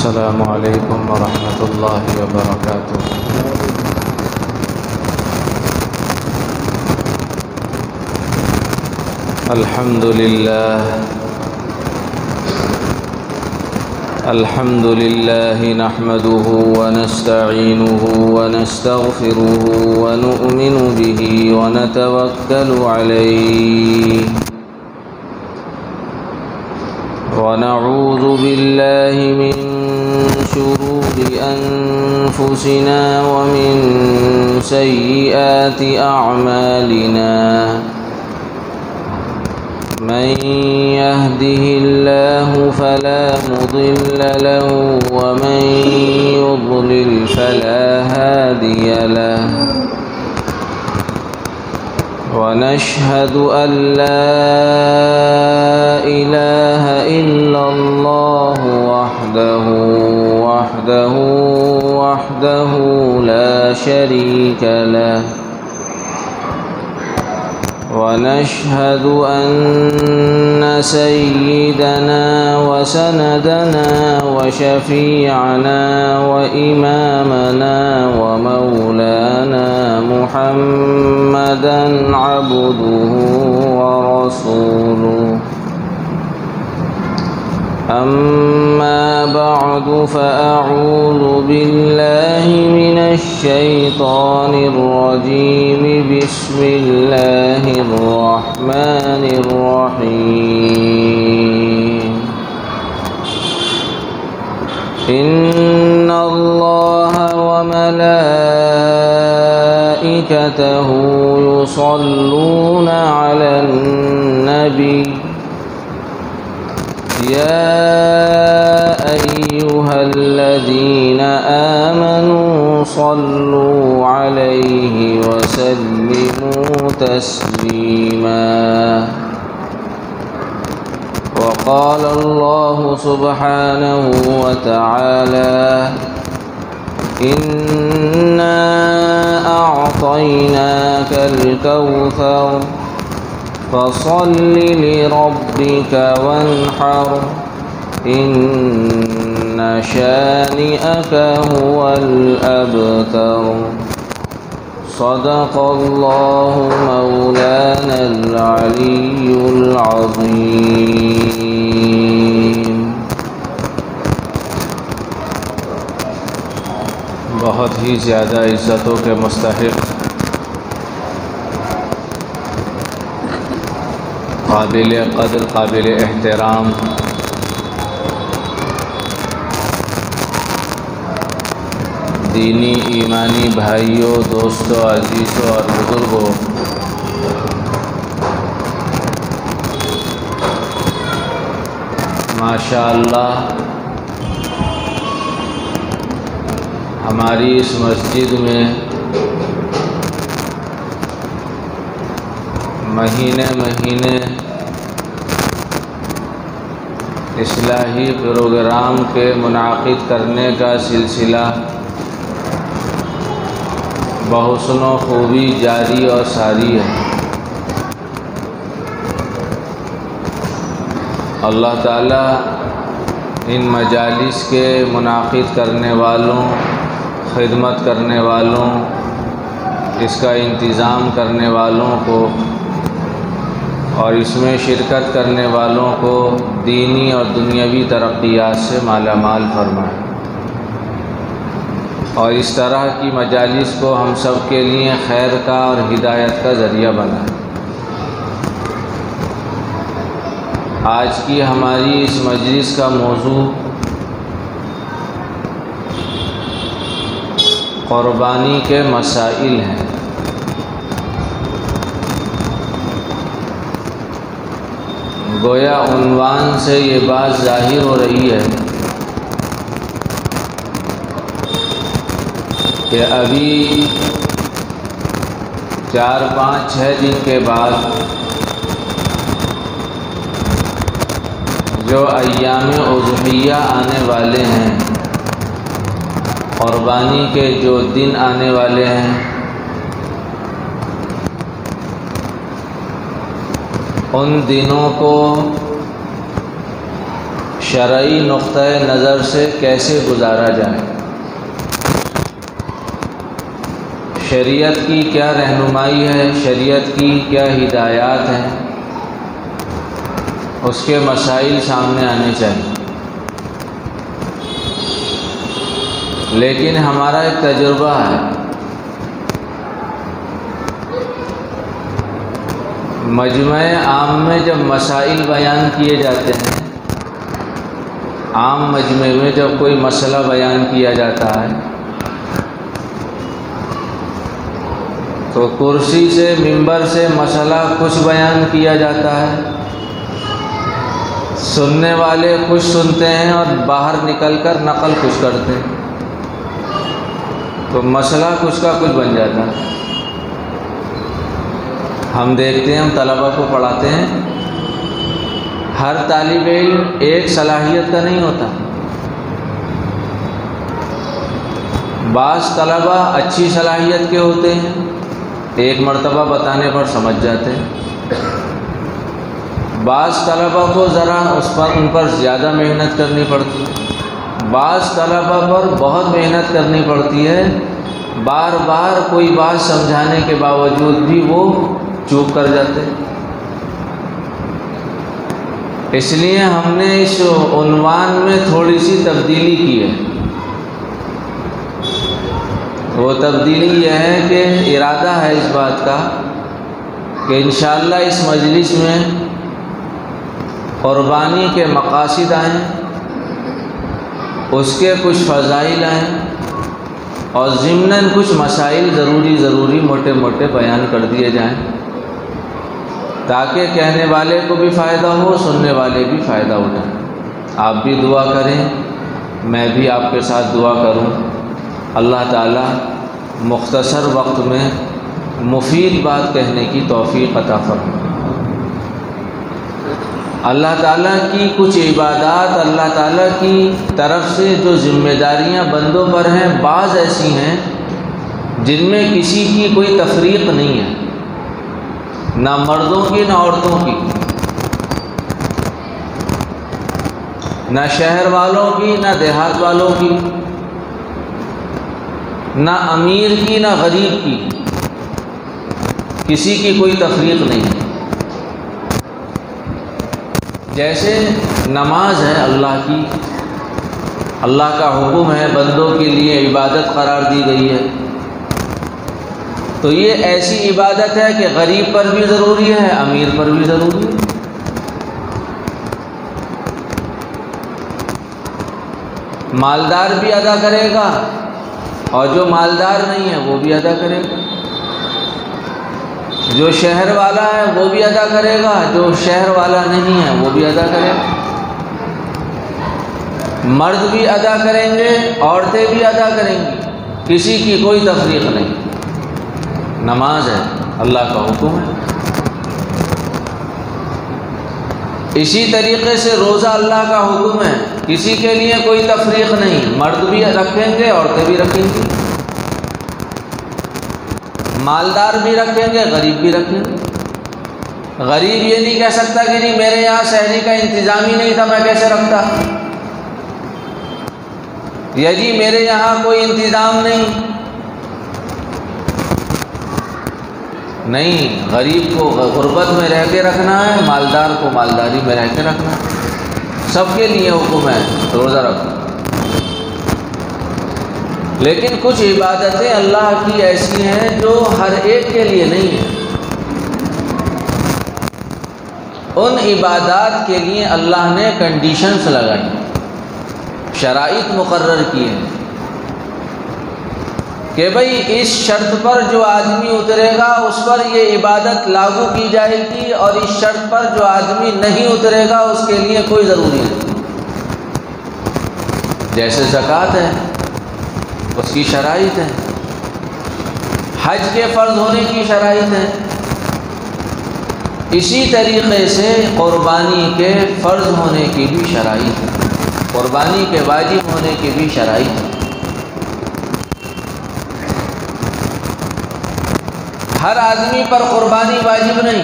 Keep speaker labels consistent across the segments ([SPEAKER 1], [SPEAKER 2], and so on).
[SPEAKER 1] السلام علیکم ورحمۃ اللہ وبرکاتہ۔ الحمد للہ نحمده ونستعینه ونستغفره ونؤمن به ونتوکل علیہ ونعوذ باللہ من شرور انفسنا ومن سیئات اعمالنا، من يهده الله فلا مضل له ومن يضلل فلا هادي له، ونشهد أن لا إله إلا الله وحده لا شريك له، ونشهد أن سيدنا وسندنا وشفيعنا وإمامنا ومولانا محمدا عبده ورسوله، أما بعد فأعوذ بالله من الشيطان الرجيم، بسم الله الرحمن الرحيم، إن الله وملائكته يصلون على النبي، يا أيها الذين آمنوا صلوا عليه وسلموا تسليما، وقال الله سبحانه وتعالى، إنا أعطيناك الكوثر فصل لربك وانحر، إن شانئك هو الأبتر، صدق الله مولانا العلي العظيم۔
[SPEAKER 2] بہت ہی زیادہ عزتوں کے مستحق، قابل قدر، قابل احترام دینی ایمانی بھائیوں، دوستوں، عزیزوں اور بزرگوں، ماشاءاللہ ہماری اس مسجد میں مہینے اصلاحی پروگرام کے منعقد کرنے کا سلسلہ بحسن و خوبی جاری اور ساری ہے۔ اللہ تعالیٰ ان مجالس کے منعقد کرنے والوں، خدمت کرنے والوں، اس کا انتظام کرنے والوں کو اور اس میں شرکت کرنے والوں کو دینی اور دنیاوی ترقیات سے مالا مال فرمائے، اور اس طرح کی مجالس کو ہم سب کے لیے خیر کا اور ہدایت کا ذریعہ بنائے۔ آج کی ہماری اس مجلس کا موضوع قربانی کے مسائل ہیں۔ گویا عنوان سے یہ بات ظاہر ہو رہی ہے کہ ابھی 4-5-6 دن کے بعد جو ایام اضحیہ آنے والے ہیں، قربانی کے جو دن آنے والے ہیں، ان دنوں کو شرعی نقطہ نظر سے کیسے گزارا جائے، شریعت کی کیا رہنمائی ہے، شریعت کی کیا ہدایات ہیں، اس کے مسائل سامنے آنے چاہیے۔ لیکن ہمارا ایک تجربہ ہے، مجمع عام میں جب مسائل بیان کیے جاتے ہیں، عام مجمع میں جب کوئی مسئلہ بیان کیا جاتا ہے تو کرسی سے منبر سے مسئلہ کچھ بیان کیا جاتا ہے، سننے والے کچھ سنتے ہیں اور باہر نکل کر نقل کچھ کرتے ہیں، تو مسئلہ کچھ کا کچھ بن جاتا ہے۔ ہم دیکھتے ہیں، ہم طلبہ کو پڑھاتے ہیں، ہر طالب علم ایک صلاحیت کا نہیں ہوتا۔ بعض طلبہ اچھی صلاحیت کے ہوتے ہیں، ایک مرتبہ بتانے پر سمجھ جاتے ہیں، بعض طلبہ کو ذرا ان پر زیادہ محنت کرنی پڑتی ہے، بعض طلبہ پر بہت محنت کرنی پڑتی ہے، بار بار کوئی بات سمجھانے کے باوجود بھی وہ چوک کر جاتے ہیں۔ اس لیے ہم نے اس عنوان میں تھوڑی سی تبدیلی کی ہے۔ وہ تبدیلی یہ ہے کہ ارادہ ہے اس بات کا کہ انشاءاللہ اس مجلس میں قربانی کے مقاصد آئیں، اس کے کچھ فضائل آئیں، اور ضمناً کچھ مسائل ضروری موٹے موٹے بیان کر دیے جائیں، تاکہ کہنے والے کو بھی فائدہ ہو، سننے والے بھی فائدہ اٹھائیں۔ آپ بھی دعا کریں، میں بھی آپ کے ساتھ دعا کروں، اللہ تعالیٰ مختصر وقت میں مفید بات کہنے کی توفیق عطا فرمائے۔ اللہ تعالیٰ کی کچھ عبادات، اللہ تعالیٰ کی طرف سے جو ذمہ داریاں بندوں پر ہیں، بعض ایسی ہیں جن میں کسی کی کوئی تفریق نہیں ہے، نہ مردوں کی نہ عورتوں کی، نہ شہر والوں کی نہ دیہات والوں کی، نہ امیر کی نہ غریب کی، کسی کی کوئی تفریق نہیں ہے۔ جیسے نماز ہے اللہ کی، اللہ کا حکم ہے، بندوں کے لیے عبادت قرار دی گئی ہے، تو یہ ایسی عبادت ہے کہ غریب پر بھی ضروری ہے، امیر پر بھی ضروری ہے۔ مالدار بھی ادا کرے گا اور جو مالدار نہیں ہے وہ بھی ادا کرے گا، جو شہر والا ہے وہ بھی ادا کرے گا، جو شہر والا نہیں ہے وہ بھی ادا کرے گا، مرد بھی ادا کریں گے، عورتیں بھی ادا کریں گی، کسی کی کوئی تفریق نہیں۔ نماز ہے، اللہ کا حکم ہے۔ اسی طریقے سے روزہ اللہ کا حکم ہے، کسی کے لیے کوئی تفریق نہیں، مرد بھی رکھیں گے، عورتیں بھی رکھیں گی، مالدار بھی رکھیں گے، غریب بھی رکھیں گے۔ غریب یہ نہیں کہہ سکتا کہ جی میرے یہاں شہری کا انتظام ہی نہیں تھا، میں کیسے رکھتا، یا جی میرے یہاں کوئی انتظام نہیں، غریب کو غربت میں رہ کے رکھنا ہے، مالدار کو مالداری میں رہ کے رکھنا ہے، سب کے لیے حکم ہے روزہ رکھو۔ لیکن کچھ عبادتیں اللہ کی ایسی ہیں جو ہر ایک کے لیے نہیں ہیں، ان عبادات کے لیے اللہ نے کنڈیشنز لگائی، شرائط مقرر کیے ہیں کہ بھئی اس شرط پر جو آدمی اترے گا اس پر یہ عبادت لاگو کی جائے گی، اور اس شرط پر جو آدمی نہیں اترے گا اس کے لیے کوئی ضروری نہیں۔ جیسے زکوٰۃ ہے، اس کی شرائط ہیں، حج کے فرض ہونے کی شرائط ہیں، اسی طریقے سے قربانی کے فرض ہونے کی بھی شرائط ہیں، قربانی کے واجب ہونے کی بھی شرائط ہیں۔ ہر آدمی پر قربانی واجب نہیں،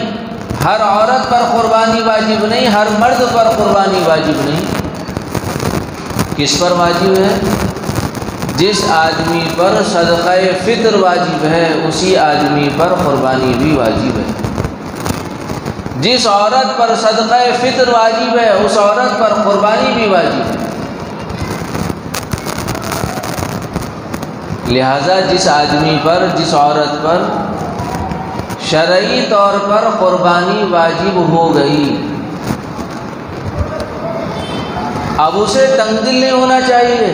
[SPEAKER 2] ہر عورت پر قربانی واجب نہیں، ہر مرد پر قربانی واجب نہیں، کس پر واجب ہے؟ جس آدمی پر صدقہ فطر واجب ہے اسی آدمی پر قربانی بھی واجب ہے۔ جس عورت پر صدقہ فطر واجب ہے اس عورت پر قربانی بھی واجب ہے۔ لہذا جس آدمی پر، جس عورت پر شرعی طور پر قربانی واجب ہو گئی، اب اسے تنگ دل نہیں ہونا چاہیے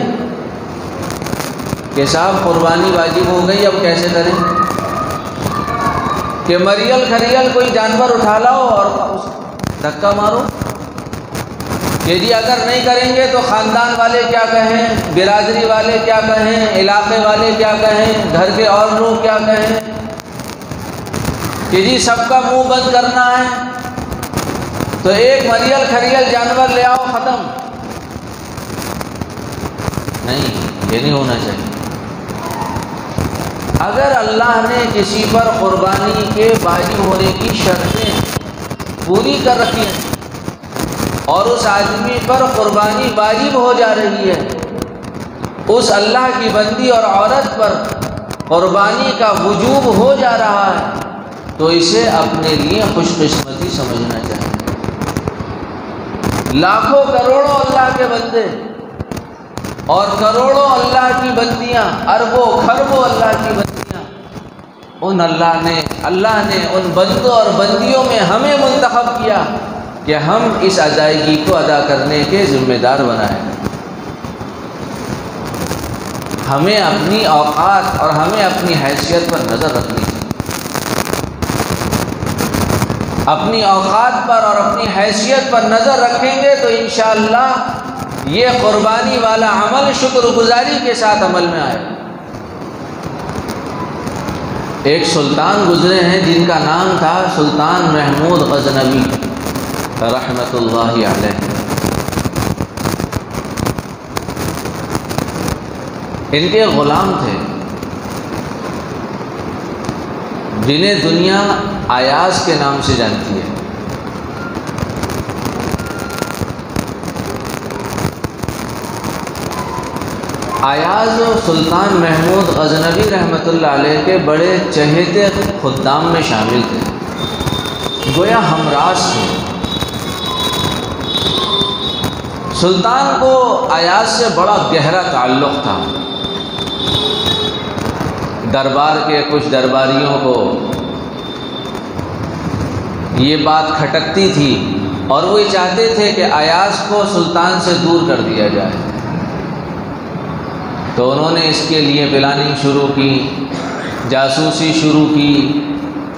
[SPEAKER 2] کہ صاحب قربانی واجب ہو گئی اب کیسے کریں، کہ مریل کھریل کوئی جانور اٹھا لاؤ اور دھکا مارو کہ جی اگر نہیں کریں گے تو خاندان والے کیا کہیں، برادری والے کیا کہیں، علاقے والے کیا کہیں، گھر کے اور لوگ کیا کہیں، کہ جی سب کا منہ بند کرنا ہے تو ایک مریل کھریل جانور لے آؤ، ختم۔ نہیں، یہ نہیں ہونا چاہیے۔ اگر اللہ نے کسی پر قربانی کے واجب ہونے کی شرطیں پوری کر رکھی ہیں اور اس آدمی پر قربانی واجب ہو جا رہی ہے، اس اللہ کی بندی اور عورت پر قربانی کا وجوب ہو جا رہا ہے تو اسے اپنے لیے خوش قسمتی سمجھنا چاہیے۔ لاکھوں کروڑوں اللہ کے بندے اور کروڑوں اللہ کی بندیاں، اربوں خربوں اللہ کی بندیاں، اللہ نے ان بندوں اور بندیوں میں ہمیں منتخب کیا کہ ہم اس ادائیگی کو ادا کرنے کے ذمہ دار بنائیں۔ ہمیں اپنی اوقات اور ہمیں اپنی حیثیت پر نظر رکھنی چاہیے۔ اپنی اوقات پر اور اپنی حیثیت پر نظر رکھیں گے تو انشاءاللہ یہ قربانی والا عمل شکر گزاری کے ساتھ عمل میں آئے۔ ایک سلطان گزرے ہیں جن کا نام تھا سلطان محمود غزنوی رحمۃ اللہ علیہ۔ ان کے غلام تھے جنہیں دنیا ایاز کے نام سے جانتی ہے۔ ایاز سلطان محمود غزنوی رحمۃ اللہ علیہ کے بڑے چہیتے خدام میں شامل تھے، گویا ہمراز تھے۔ سلطان کو ایاز سے بڑا گہرا تعلق تھا۔ دربار کے کچھ درباریوں کو یہ بات کھٹکتی تھی اور وہ یہ چاہتے تھے کہ ایاز کو سلطان سے دور کر دیا جائے، تو انہوں نے اس کے لیے پلاننگ شروع کی، جاسوسی شروع کی،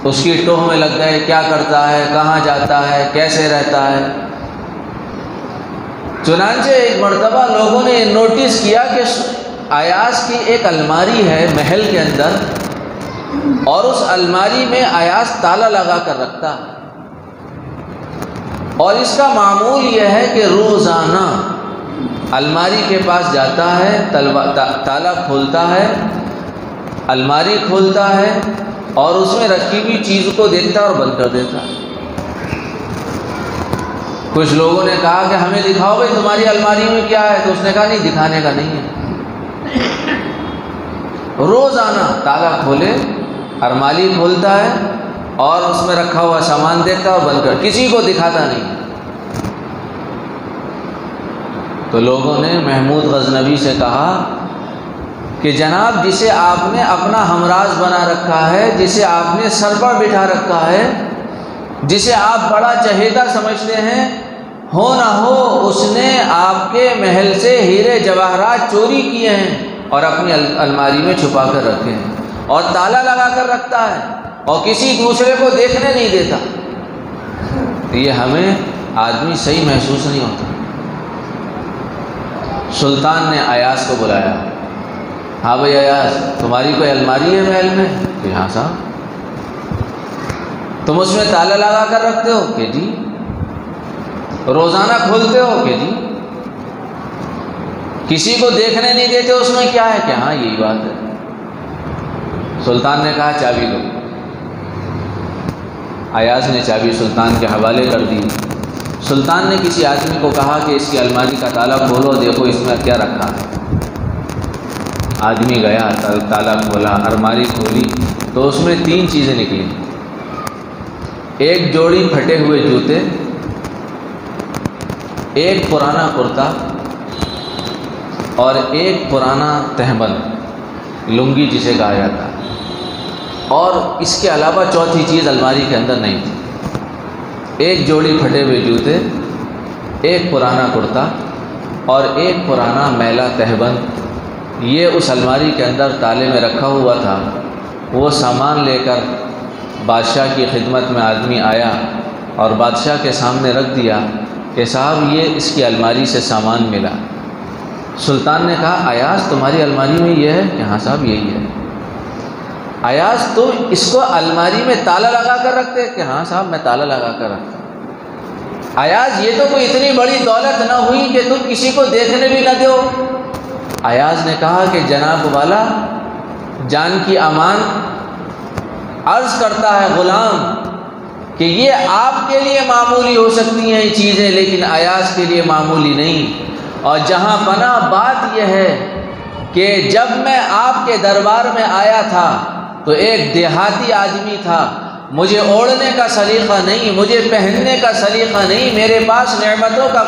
[SPEAKER 2] اس کی ٹوہ میں لگ گئے، کیا کرتا ہے، کہاں جاتا ہے، کیسے رہتا ہے۔ چنانچہ ایک مرتبہ لوگوں نے نوٹس کیا کہ ایاز کی ایک الماری ہے محل کے اندر اور اس الماری میں ایاز تالا لگا کر رکھتا ہے، اور اس کا معمول یہ ہے کہ روزانہ الماری کے پاس جاتا ہے، تالا کھولتا ہے، الماری کھولتا ہے اور اس میں رکھی ہوئی چیز کو دیکھتا اور بند کر دیتا ہے۔ کچھ لوگوں نے کہا کہ ہمیں دکھاؤ بھائی تمہاری الماری میں کیا ہے، تو اس نے کہا نہیں، دکھانے کا نہیں ہے۔ روزانہ تالا کھولے، الماری کھولتا ہے اور اس میں رکھا ہوا سامان دیکھتا اور بند کر، کسی کو دکھاتا نہیں۔ تو لوگوں نے محمود غزنوی سے کہا کہ جناب، جسے آپ نے اپنا ہمراز بنا رکھا ہے، جسے آپ نے سر پر بٹھا رکھا ہے، جسے آپ بڑا چہیتا سمجھتے ہیں، ہو نہ ہو اس نے آپ کے محل سے ہیرے جواہرات چوری کیے ہیں اور اپنی الماری میں چھپا کر رکھے ہیں اور تالا لگا کر رکھتا ہے اور کسی دوسرے کو دیکھنے نہیں دیتا۔ یہ ہمیں آدمی صحیح محسوس نہیں ہوتا۔ سلطان نے ایاز کو بلایا، ہاں بھائی ایاز، تمہاری کوئی الماری ہے محل میں؟ کہ ہاں صاحب۔ تم اس میں تالا لگا کر رکھتے ہو؟ کہ جی۔ روزانہ کھولتے ہو؟ کہ جی۔ کسی کو دیکھنے نہیں دیتے اس میں کیا ہے؟ کہ ہاں یہی بات ہے۔ سلطان نے کہا چابی دو۔ ایاز نے چابی سلطان کے حوالے کر دی سلطان نے کسی آدمی کو کہا کہ اس کی الماری کا تالا کھولو، دیکھو اس میں کیا رکھا ہے۔ آدمی گیا، تالا کھولا، الماری کھولی تو اس میں 3 چیزیں نکلی، ایک جوڑی پھٹے ہوئے جوتے، ایک پرانا کرتا اور ایک پرانا تہبند، لنگی جسے کہا جاتا ہے، اور اس کے علاوہ چوتھی چیز الماری کے اندر نہیں تھی۔ ایک جوڑی پھٹے ہوئے جوتے، ایک پرانا کرتا اور ایک پرانا میلا تہبند، یہ اس الماری کے اندر تالے میں رکھا ہوا تھا۔ وہ سامان لے کر بادشاہ کی خدمت میں آدمی آیا اور بادشاہ کے سامنے رکھ دیا کہ صاحب یہ اس کی الماری سے سامان ملا۔ سلطان نے کہا ایاز تمہاری الماری میں یہ ہے؟ کہ ہاں صاحب یہی ہے۔ ایاز تم اس کو الماری میں تالا لگا کر رکھتے؟ کہ ہاں صاحب میں تالا لگا کر رکھتا۔ ایاز یہ تو کوئی اتنی بڑی دولت نہ ہوئی کہ تم کسی کو دیکھنے بھی نہ دو؟ ایاز نے کہا کہ جناب والا جان کی امان، عرض کرتا ہے غلام کہ یہ آپ کے لیے معمولی ہو سکتی ہیں یہ چیزیں، لیکن ایاز کے لیے معمولی نہیں۔ اور جہاں پناہ بات یہ ہے کہ جب میں آپ کے دربار میں آیا تھا تو ایک دیہاتی آدمی تھا، مجھے اوڑھنے کا سلیقہ نہیں، مجھے پہننے کا سلیقہ نہیں، میرے پاس نعمتوں کا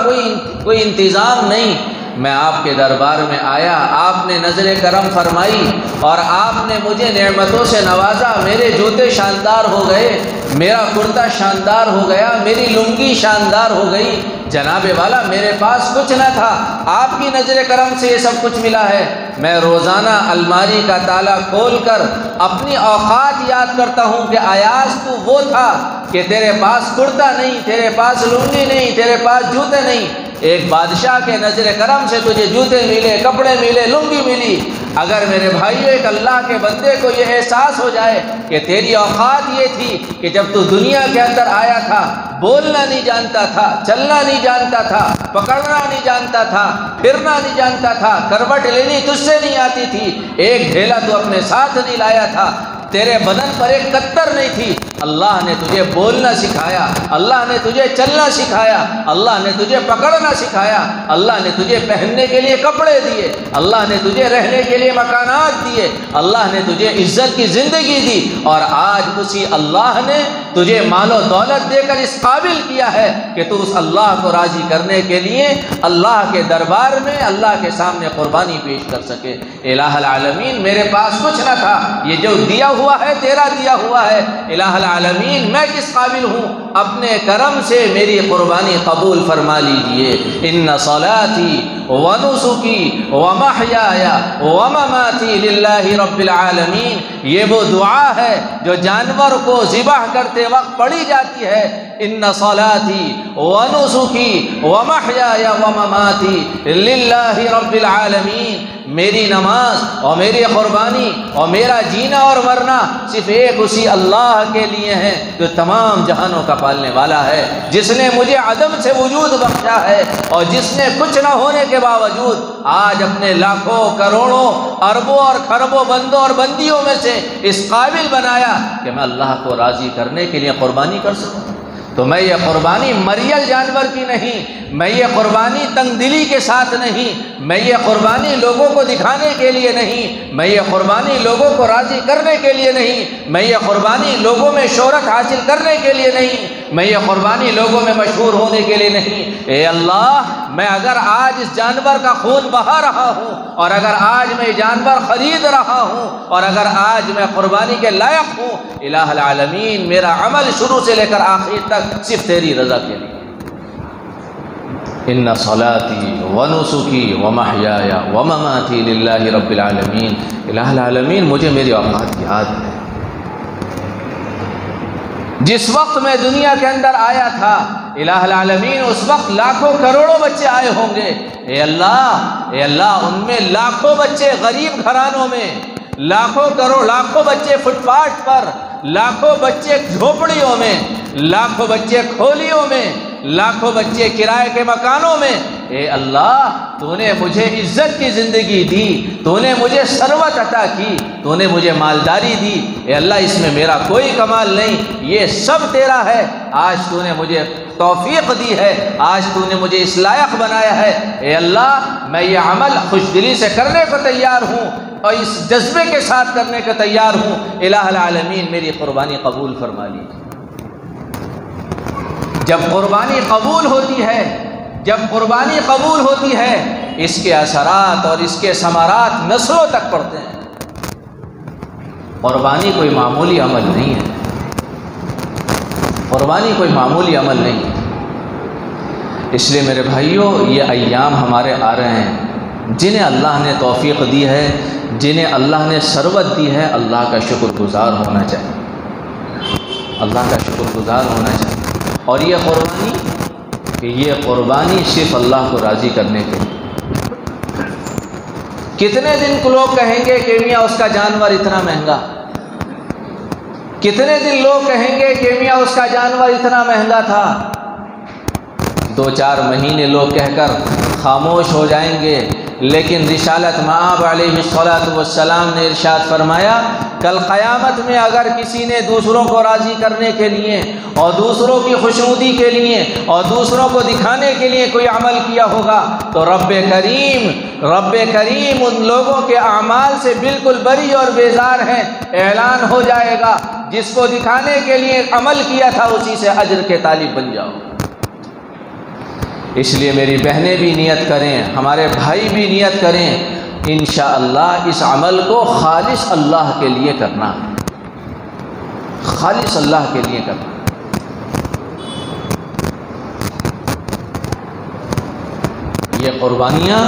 [SPEAKER 2] کوئی انتظام نہیں۔ میں آپ کے دربار میں آیا، آپ نے نظر کرم فرمائی اور آپ نے مجھے نعمتوں سے نوازا۔ میرے جوتے شاندار ہو گئے، میرا کرتا شاندار ہو گیا، میری لنگی شاندار ہو گئی۔ جناب والا میرے پاس کچھ نہ تھا، آپ کی نظر کرم سے یہ سب کچھ ملا ہے۔ میں روزانہ الماری کا تالا کھول کر اپنی اوقات یاد کرتا ہوں کہ ایاز تو وہ تھا کہ تیرے پاس کرتا نہیں، تیرے پاس لنگی نہیں، تیرے پاس جوتے نہیں۔ ایک بادشاہ کے نظر کرم سے تجھے جوتے ملے، کپڑے ملے، لنگی ملی۔ اگر میرے بھائیو ایک اللہ کے بندے کو یہ احساس ہو جائے کہ تیری اوقات یہ تھی کہ جب تو دنیا کے اندر آیا تھا بولنا نہیں جانتا تھا، چلنا نہیں جانتا تھا، پکڑنا نہیں جانتا تھا، پھرنا نہیں جانتا تھا، کروٹ لینی تجھ سے نہیں آتی تھی، ایک ڈھیلا تو اپنے ساتھ نہیں لایا تھا، تیرے بدن پر ایک کتر نہیں تھی، اللہ نے تجھے بولنا سکھایا، اللہ نے تجھے چلنا سکھایا، اللہ نے تجھے پکڑنا سکھایا، اللہ نے تجھے پہننے کے لیے کپڑے دیے، اللہ نے تجھے رہنے کے لیے مکانات دیے، اللہ نے تجھے عزت کی زندگی دی، اور آج اسی اللہ نے تجھے مال و دولت دے کر اس قابل کیا ہے کہ تو اس اللہ کو راضی کرنے کے لیے اللہ کے دربار میں اللہ کے سامنے قربانی پیش کر سکے۔ الہ العالمین میرے پاس کچھ نہ تھا، یہ جو دیا ہوا ہے تیرا دیا ہوا ہے۔ الہ العالمین میں کس قابل ہوں، اپنے کرم سے میری قربانی قبول فرما لیجئے۔ ان صلاتی ونسکی ومحیای ومماتی للہ رب العالمین، یہ وہ دعا ہے جو جانور کو ذبح کرتے وقت پڑھی جاتی ہے۔ ان صلاتی ونسکی ومحیای ومماتی للہ رب العالمین، میری نماز اور میری قربانی اور میرا جینا اور مرنا صرف ایک اسی اللہ کے لیے ہے جو تمام جہانوں کا پالنے والا ہے، جس نے مجھے عدم سے وجود بخشا ہے اور جس نے کچھ نہ ہونے کے باوجود آج اپنے لاکھوں کروڑوں اربوں اور خربوں بندوں اور بندیوں میں سے اس قابل بنایا کہ میں اللہ کو راضی کرنے کے لیے قربانی کر سکوں۔ تو میں یہ قربانی مریل جانور کی نہیں، میں یہ قربانی تنگ دلی کے ساتھ نہیں، میں یہ قربانی لوگوں کو دکھانے کے لیے نہیں، میں یہ قربانی لوگوں کو راضی کرنے کے لیے نہیں، میں یہ قربانی لوگوں میں شہرت حاصل کرنے کے لیے نہیں، میں یہ قربانی لوگوں میں مشہور ہونے کے لیے نہیں۔ اے اللہ، میں اگر آج اس جانور کا خون بہا رہا ہوں اور اگر آج میں جانور خرید رہا ہوں اور اگر آج میں قربانی کے لائق ہوں، الہ العالمین میرا عمل شروع سے لے کر آخر تک صرف تیری رضا کے لیے۔ ان صلاتی ونسکی ومحیای ومماتی للہ رب العالمین، الہ العالمین مجھے میری اوقات کی یاد ہے۔ جس وقت میں دنیا کے اندر آیا تھا الہ العالمین اس وقت لاکھوں کروڑوں بچے آئے ہوں گے۔ اے اللہ ان میں لاکھوں بچے غریب گھرانوں میں، لاکھوں بچے فٹ پاتھ پر، لاکھوں بچے جھوپڑیوں میں، لاکھوں بچے کھولیوں میں، لاکھوں بچے کرائے کے مکانوں میں۔ اے اللہ، تو نے مجھے عزت کی زندگی دی، تو نے مجھے ثروت عطا کی، تو نے مجھے مالداری دی۔ اے اللہ، اس میں میرا کوئی کمال نہیں، یہ سب تیرا ہے۔ آج تو نے مجھے توفیق دی ہے، آج تو نے مجھے اس لائق بنایا ہے، اے اللہ میں یہ عمل خوش دلی سے کرنے کو تیار ہوں اور اس جذبے کے ساتھ کرنے کو تیار ہوں، الہ العالمین میری قربانی قبول فرما لیجیے۔ جب قربانی قبول ہوتی ہے، جب قربانی قبول ہوتی ہے، اس کے اثرات اور اس کے ثمرات نسلوں تک پڑتے ہیں۔ قربانی کوئی معمولی عمل نہیں ہے، قربانی کوئی معمولی عمل نہیں ہے۔ اس لیے میرے بھائیوں، یہ ایام ہمارے آ رہے ہیں، جنہیں اللہ نے توفیق دی ہے، جنہیں اللہ نے ثروت دی ہے، اللہ کا شکر گزار ہونا چاہیے، اللہ کا شکر گزار ہونا چاہیے۔ اور یہ قربانی، کہ یہ قربانی صرف اللہ کو راضی کرنے کے لیے۔ کتنے دن کو لوگ کہیں گے کہ میاں اس کا جانور اتنا مہنگا، کتنے دن لوگ کہیں گے کہ میاں اس کا جانور اتنا مہنگا تھا، 2-4 مہینے لوگ کہہ کر خاموش ہو جائیں گے، لیکن رسالت مآب علیہ السلام نے ارشاد فرمایا کل قیامت میں اگر کسی نے دوسروں کو راضی کرنے کے لیے اور دوسروں کی خوشنودی کے لیے اور دوسروں کو دکھانے کے لیے کوئی عمل کیا ہوگا تو رب کریم ان لوگوں کے اعمال سے بالکل بری اور بیزار ہیں، اعلان ہو جائے گا جس کو دکھانے کے لیے عمل کیا تھا اسی سے اجر کے طالب بن جاؤ۔ اس لیے میری بہنیں بھی نیت کریں، ہمارے بھائی بھی نیت کریں، انشاءاللہ اس عمل کو خالص اللہ کے لیے کرنا ہے، خالص اللہ کے لیے کرنا۔ یہ قربانیاں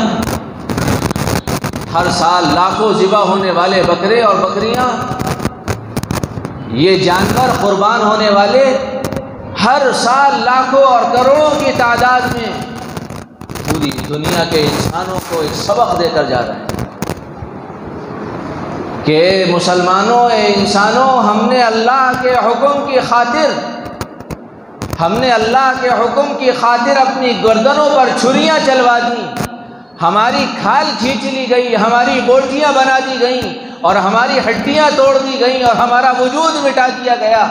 [SPEAKER 2] ہر سال لاکھوں ذبح ہونے والے بکرے اور بکریاں، یہ جانور قربان ہونے والے ہر سال لاکھوں اور کروڑوں کی تعداد میں پوری دنیا کے انسانوں کو ایک سبق دے کر جا رہے ہیں کہ مسلمانوں، اے انسانوں، ہم نے اللہ کے حکم کی خاطر اپنی گردنوں پر چھریاں چلوا دیں، ہماری کھال کھینچ لی گئی، ہماری بوٹیاں بنا دی گئیں اور ہماری ہڈیاں توڑ دی گئیں اور ہمارا وجود مٹا دیا گیا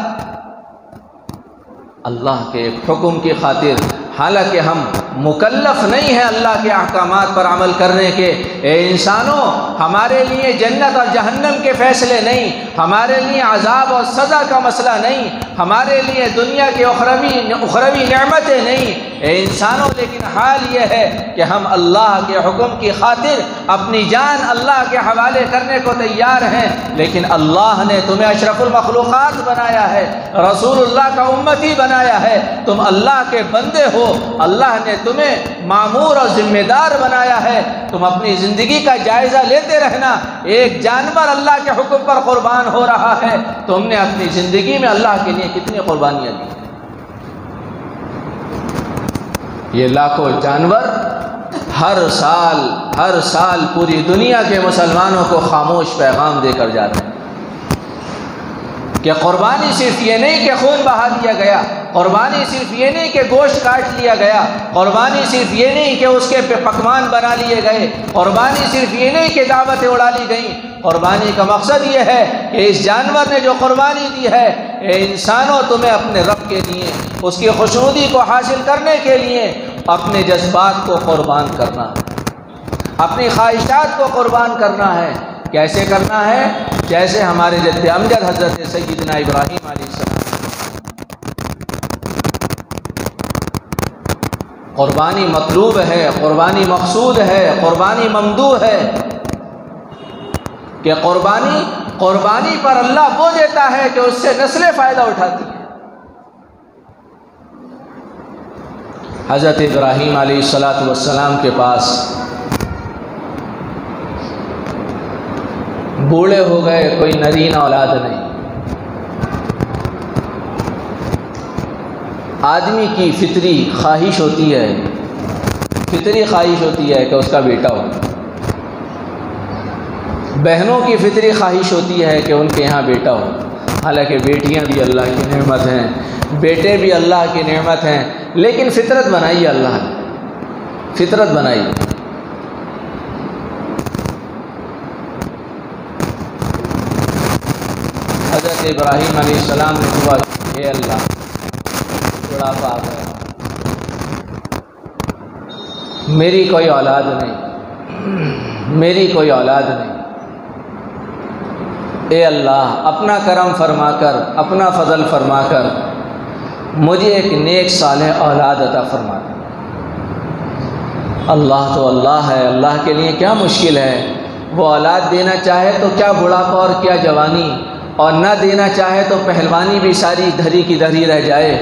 [SPEAKER 2] اللہ کے ایک حکم کی خاطر۔ حالانکہ ہم مکلف نہیں ہیں اللہ کے احکامات پر عمل کرنے کے۔ اے انسانوں، ہمارے لیے جنت اور جہنم کے فیصلے نہیں، ہمارے لیے عذاب اور سزا کا مسئلہ نہیں، ہمارے لیے دنیا کے اخروی نعمتیں نہیں۔ اے انسانوں، لیکن حال یہ ہے کہ ہم اللہ کے حکم کی خاطر اپنی جان اللہ کے حوالے کرنے کو تیار ہیں، لیکن اللہ نے تمہیں اشرف المخلوقات بنایا ہے، رسول اللہ کا امتی بنایا ہے، تم اللہ کے بندے ہو، اللہ نے تمہیں مامور اور ذمہ دار بنایا ہے۔ تم اپنی زندگی کا جائزہ لیتے رہنا، ایک جانور اللہ کے حکم پر قربان ہو رہا ہے، تم نے اپنی زندگی میں اللہ کے لیے کتنی قربانیاں دی۔ یہ لاکھوں جانور ہر سال پوری دنیا کے مسلمانوں کو خاموش پیغام دے کر جاتے ہیں کہ قربانی صرف یہ نہیں کہ خون بہا دیا گیا، قربانی صرف یہ نہیں کہ گوشت کاٹ لیا گیا، قربانی صرف یہ نہیں کہ اس کے پکوان بنا لیے گئے، قربانی صرف یہ نہیں کہ دعوتیں اڑا لی گئیں، قربانی کا مقصد یہ ہے کہ اس جانور نے جو قربانی دی ہے، اے انسانوں، تمہیں اپنے رب کے لیے، اس کی خوشنودی کو حاصل کرنے کے لیے اپنے جذبات کو قربان کرنا ہے، اپنی خواہشات کو قربان کرنا ہے۔ کیسے کرنا ہے؟ جیسے ہمارے جد امجد حضرت سیدنا ابراہیم علیہ السلام۔ قربانی مطلوب ہے، قربانی مقصود ہے، قربانی ممدوح ہے کہ قربانی پر اللہ وہ دیتا ہے کہ اس سے نسلیں فائدہ اٹھاتی ہیں۔ حضرت ابراہیم علیہ السلام کے پاس بوڑھے ہو گئے، کوئی نرینہ اولاد نہیں۔ آدمی کی فطری خواہش ہوتی ہے کہ اس کا بیٹا ہو، بہنوں کی فطری خواہش ہوتی ہے کہ ان کے یہاں بیٹا ہو، حالانکہ بیٹیاں بھی اللہ کی نعمت ہیں، بیٹے بھی اللہ کی نعمت ہیں، لیکن فطرت بنائی اللہ نے، فطرت بنائی۔ حضرت ابراہیم علیہ السلام نے دعا کی، اے اللہ، بڑھاپا آ گیا، میری کوئی اولاد نہیں، میری کوئی اولاد نہیں، اے اللہ اپنا کرم فرما کر، اپنا فضل فرما کر مجھے ایک نیک صالح اولاد عطا فرما دے۔ اللہ تو اللہ ہے، اللہ کے لیے کیا مشکل ہے؟ وہ اولاد دینا چاہے تو کیا بڑھاپا اور کیا جوانی، اور نہ دینا چاہے تو پہلوانی بھی ساری دھری کی دھری رہ جائے۔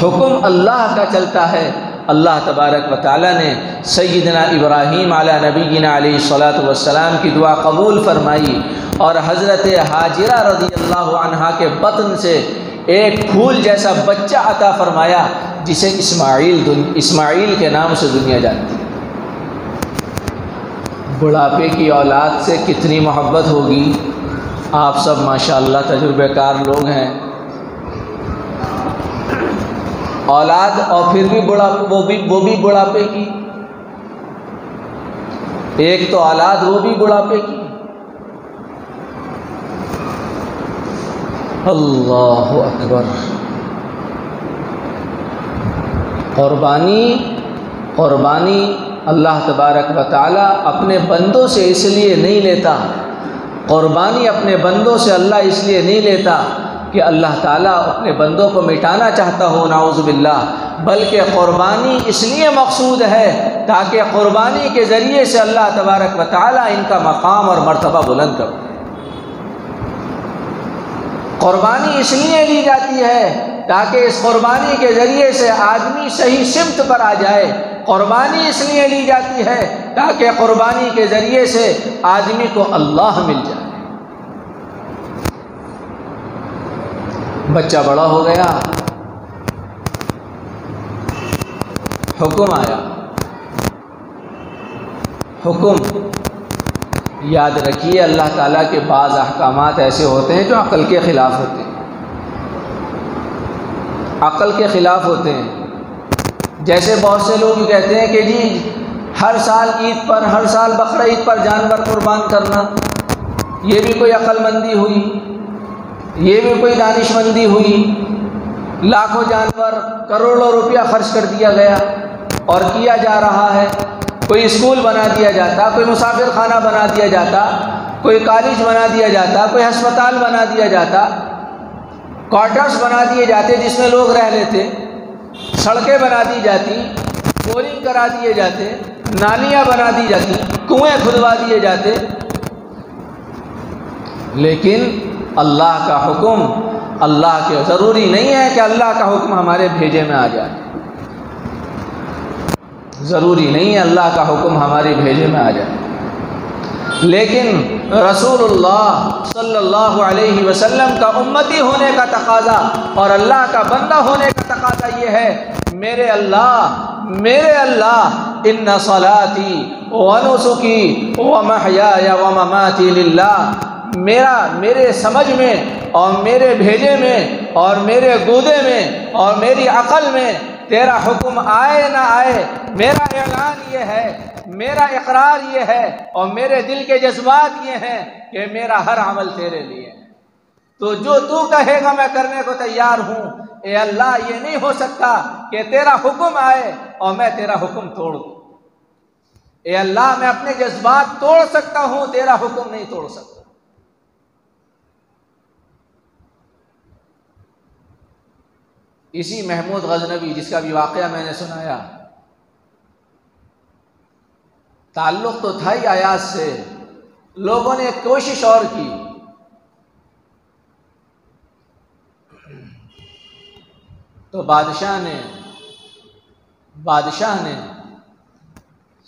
[SPEAKER 2] حکم اللہ کا چلتا ہے۔ اللہ تبارک و تعالیٰ نے سیدنا ابراہیم علیہ نبینا علیہ الصلاۃ والسلام کی دعا قبول فرمائی، اور حضرت ہاجرہ رضی اللہ عنہا کے بطن سے ایک پھول جیسا بچہ عطا فرمایا جسے اسماعیل کے نام سے دنیا جانتی ہے۔ بڑھاپے کی اولاد سے کتنی محبت ہوگی؟ آپ سب ماشاءاللہ تجربے کار لوگ ہیں۔ اولاد اور پھر بھی وہ بھی بڑھاپے کی، ایک تو اولاد وہ بھی بڑھاپے کی۔ اللہ اکبر۔ قربانی اللہ تبارک و تعالیٰ اپنے بندوں سے اس لیے نہیں لیتا، قربانی اپنے بندوں سے اللہ اس لیے نہیں لیتا کہ اللہ تعالیٰ اپنے بندوں کو مٹانا چاہتا ہو، نعوذ باللہ، بلکہ قربانی اس لیے مقصود ہے تاکہ قربانی کے ذریعے سے اللہ تبارک و تعالیٰ ان کا مقام اور مرتبہ بلند کرے۔ قربانی اس لیے لی جاتی ہے تاکہ اس قربانی کے ذریعے سے آدمی صحیح سمت پر آ جائے۔ قربانی اس لیے لی جاتی ہے تاکہ قربانی کے ذریعے سے آدمی کو اللہ مل جائے۔ بچہ بڑا ہو گیا، حکم آیا، حکم یاد رکھیے اللہ تعالیٰ کے بعض احکامات ایسے ہوتے ہیں جو عقل کے خلاف ہوتے ہیں، عقل کے خلاف ہوتے ہیں۔ جیسے بہت سے لوگ کہتے ہیں کہ جی ہر سال عید پر، ہر سال بقرہ عید پر جانور قربان کرنا، یہ بھی کوئی عقل مندی ہوئی، یہ بھی کوئی دانش مندی ہوئی۔ لاکھوں جانور، کروڑوں روپیہ خرچ کر دیا گیا اور کیا جا رہا ہے۔ کوئی اسکول بنا دیا جاتا، کوئی مسافر خانہ بنا دیا جاتا، کوئی کالج بنا دیا جاتا، کوئی ہسپتال بنا دیا جاتا، کوارٹرز بنا دیے جاتے جس میں لوگ رہ لیتے، سڑکیں بنا دی جاتی، بورنگ کرا دیے جاتے، نالیاں بنا دی جاتی، کنویں کھدوا دیے جاتے، لیکن اللہ کا حکم، اللہ کے ضروری نہیں ہے کہ اللہ کا حکم ہمارے بھیجے میں آ جائے، ضروری نہیں ہے اللہ کا حکم ہمارے بھیجے میں آ جائے، لیکن رسول اللہ صلی اللہ علیہ وسلم کا امتی ہونے کا تقاضا اور اللہ کا بندہ ہونے کا تقاضا یہ ہے، میرے اللہ ان صلاتی ونسکی ومحیای ومماتی للہ، میرے سمجھ میں اور میرے بھیجے میں اور میرے گودے میں اور میری عقل میں تیرا حکم آئے نہ آئے، میرا اعلان یہ ہے، میرا اقرار یہ ہے اور میرے دل کے جذبات یہ ہیں کہ میرا ہر عمل تیرے لیے ہے، تو جو تو کہے گا میں کرنے کو تیار ہوں۔ اے اللہ یہ نہیں ہو سکتا کہ تیرا حکم آئے اور میں تیرا حکم توڑ دوں۔ اے اللہ میں اپنے جذبات توڑ سکتا ہوں، تیرا حکم نہیں توڑ سکتا۔ اسی محمود غزنوی جس کا بھی واقعہ میں نے سنایا، تعلق تو تھا ہی آیات سے، لوگوں نے کوشش اور کی، تو بادشاہ نے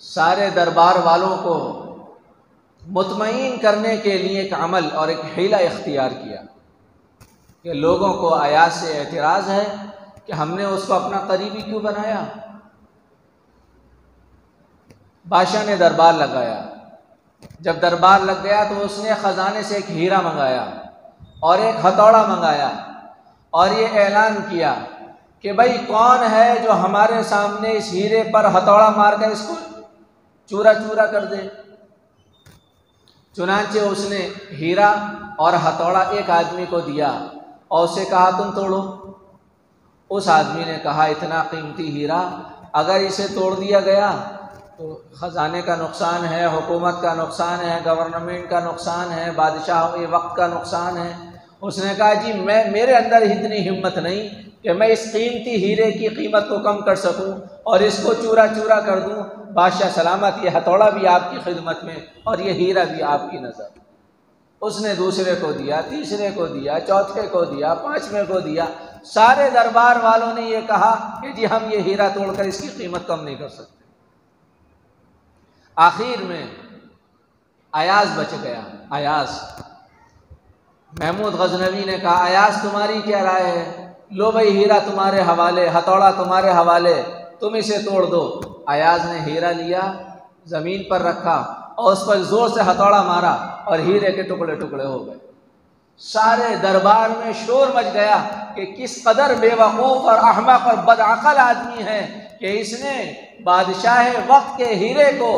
[SPEAKER 2] سارے دربار والوں کو مطمئن کرنے کے لیے ایک عمل اور ایک حیلہ اختیار کیا کہ لوگوں کو آیات سے اعتراض ہے کہ ہم نے اس کو اپنا قریبی کیوں بنایا۔ بادشاہ نے دربار لگایا، جب دربار لگ گیا تو اس نے خزانے سے ایک ہیرا منگایا اور ایک ہتھوڑا منگایا اور یہ اعلان کیا کہ بھائی کون ہے جو ہمارے سامنے اس ہیرے پر ہتھوڑا مار کر اس کو چورا چورا کر دے۔ چنانچہ اس نے ہیرا اور ہتھوڑا ایک آدمی کو دیا اور اسے کہا تم توڑو۔ اس آدمی نے کہا اتنا قیمتی ہیرا اگر اسے توڑ دیا گیا تو خزانے کا نقصان ہے، حکومت کا نقصان ہے، گورنمنٹ کا نقصان ہے، بادشاہ کے وقت کا نقصان ہے۔ اس نے کہا جی میرے اندر اتنی ہمت نہیں کہ میں اس قیمتی ہیرے کی قیمت کو کم کر سکوں اور اس کو چورا چورا کر دوں۔ بادشاہ سلامت، یہ ہتھوڑا بھی آپ کی خدمت میں اور یہ ہیرا بھی آپ کی نظر۔ اس نے دوسرے کو دیا، تیسرے کو دیا، چوتھے کو دیا، پانچویں کو دیا۔ سارے دربار والوں نے یہ کہا کہ جی ہم یہ ہیرا توڑ کر اس کی قیمت کم نہیں کر سکتے۔ آخر میں ایاز بچ گیا۔ ایاز، محمود غزنوی نے کہا ایاز تمہاری کیا رائے ہے؟ لو بھائی ہیرا تمہارے حوالے، ہتھوڑا تمہارے حوالے، تم اسے توڑ دو۔ ایاز نے ہیرا لیا، زمین پر رکھا اور اس پر زور سے ہتھوڑا مارا اور ہیرے کے ٹکڑے ٹکڑے ہو گئے۔ سارے دربار میں شور مچ گیا کہ کس قدر بے وقوف اور احمق اور بدعقل آدمی ہے کہ اس نے بادشاہ وقت کے ہیرے کو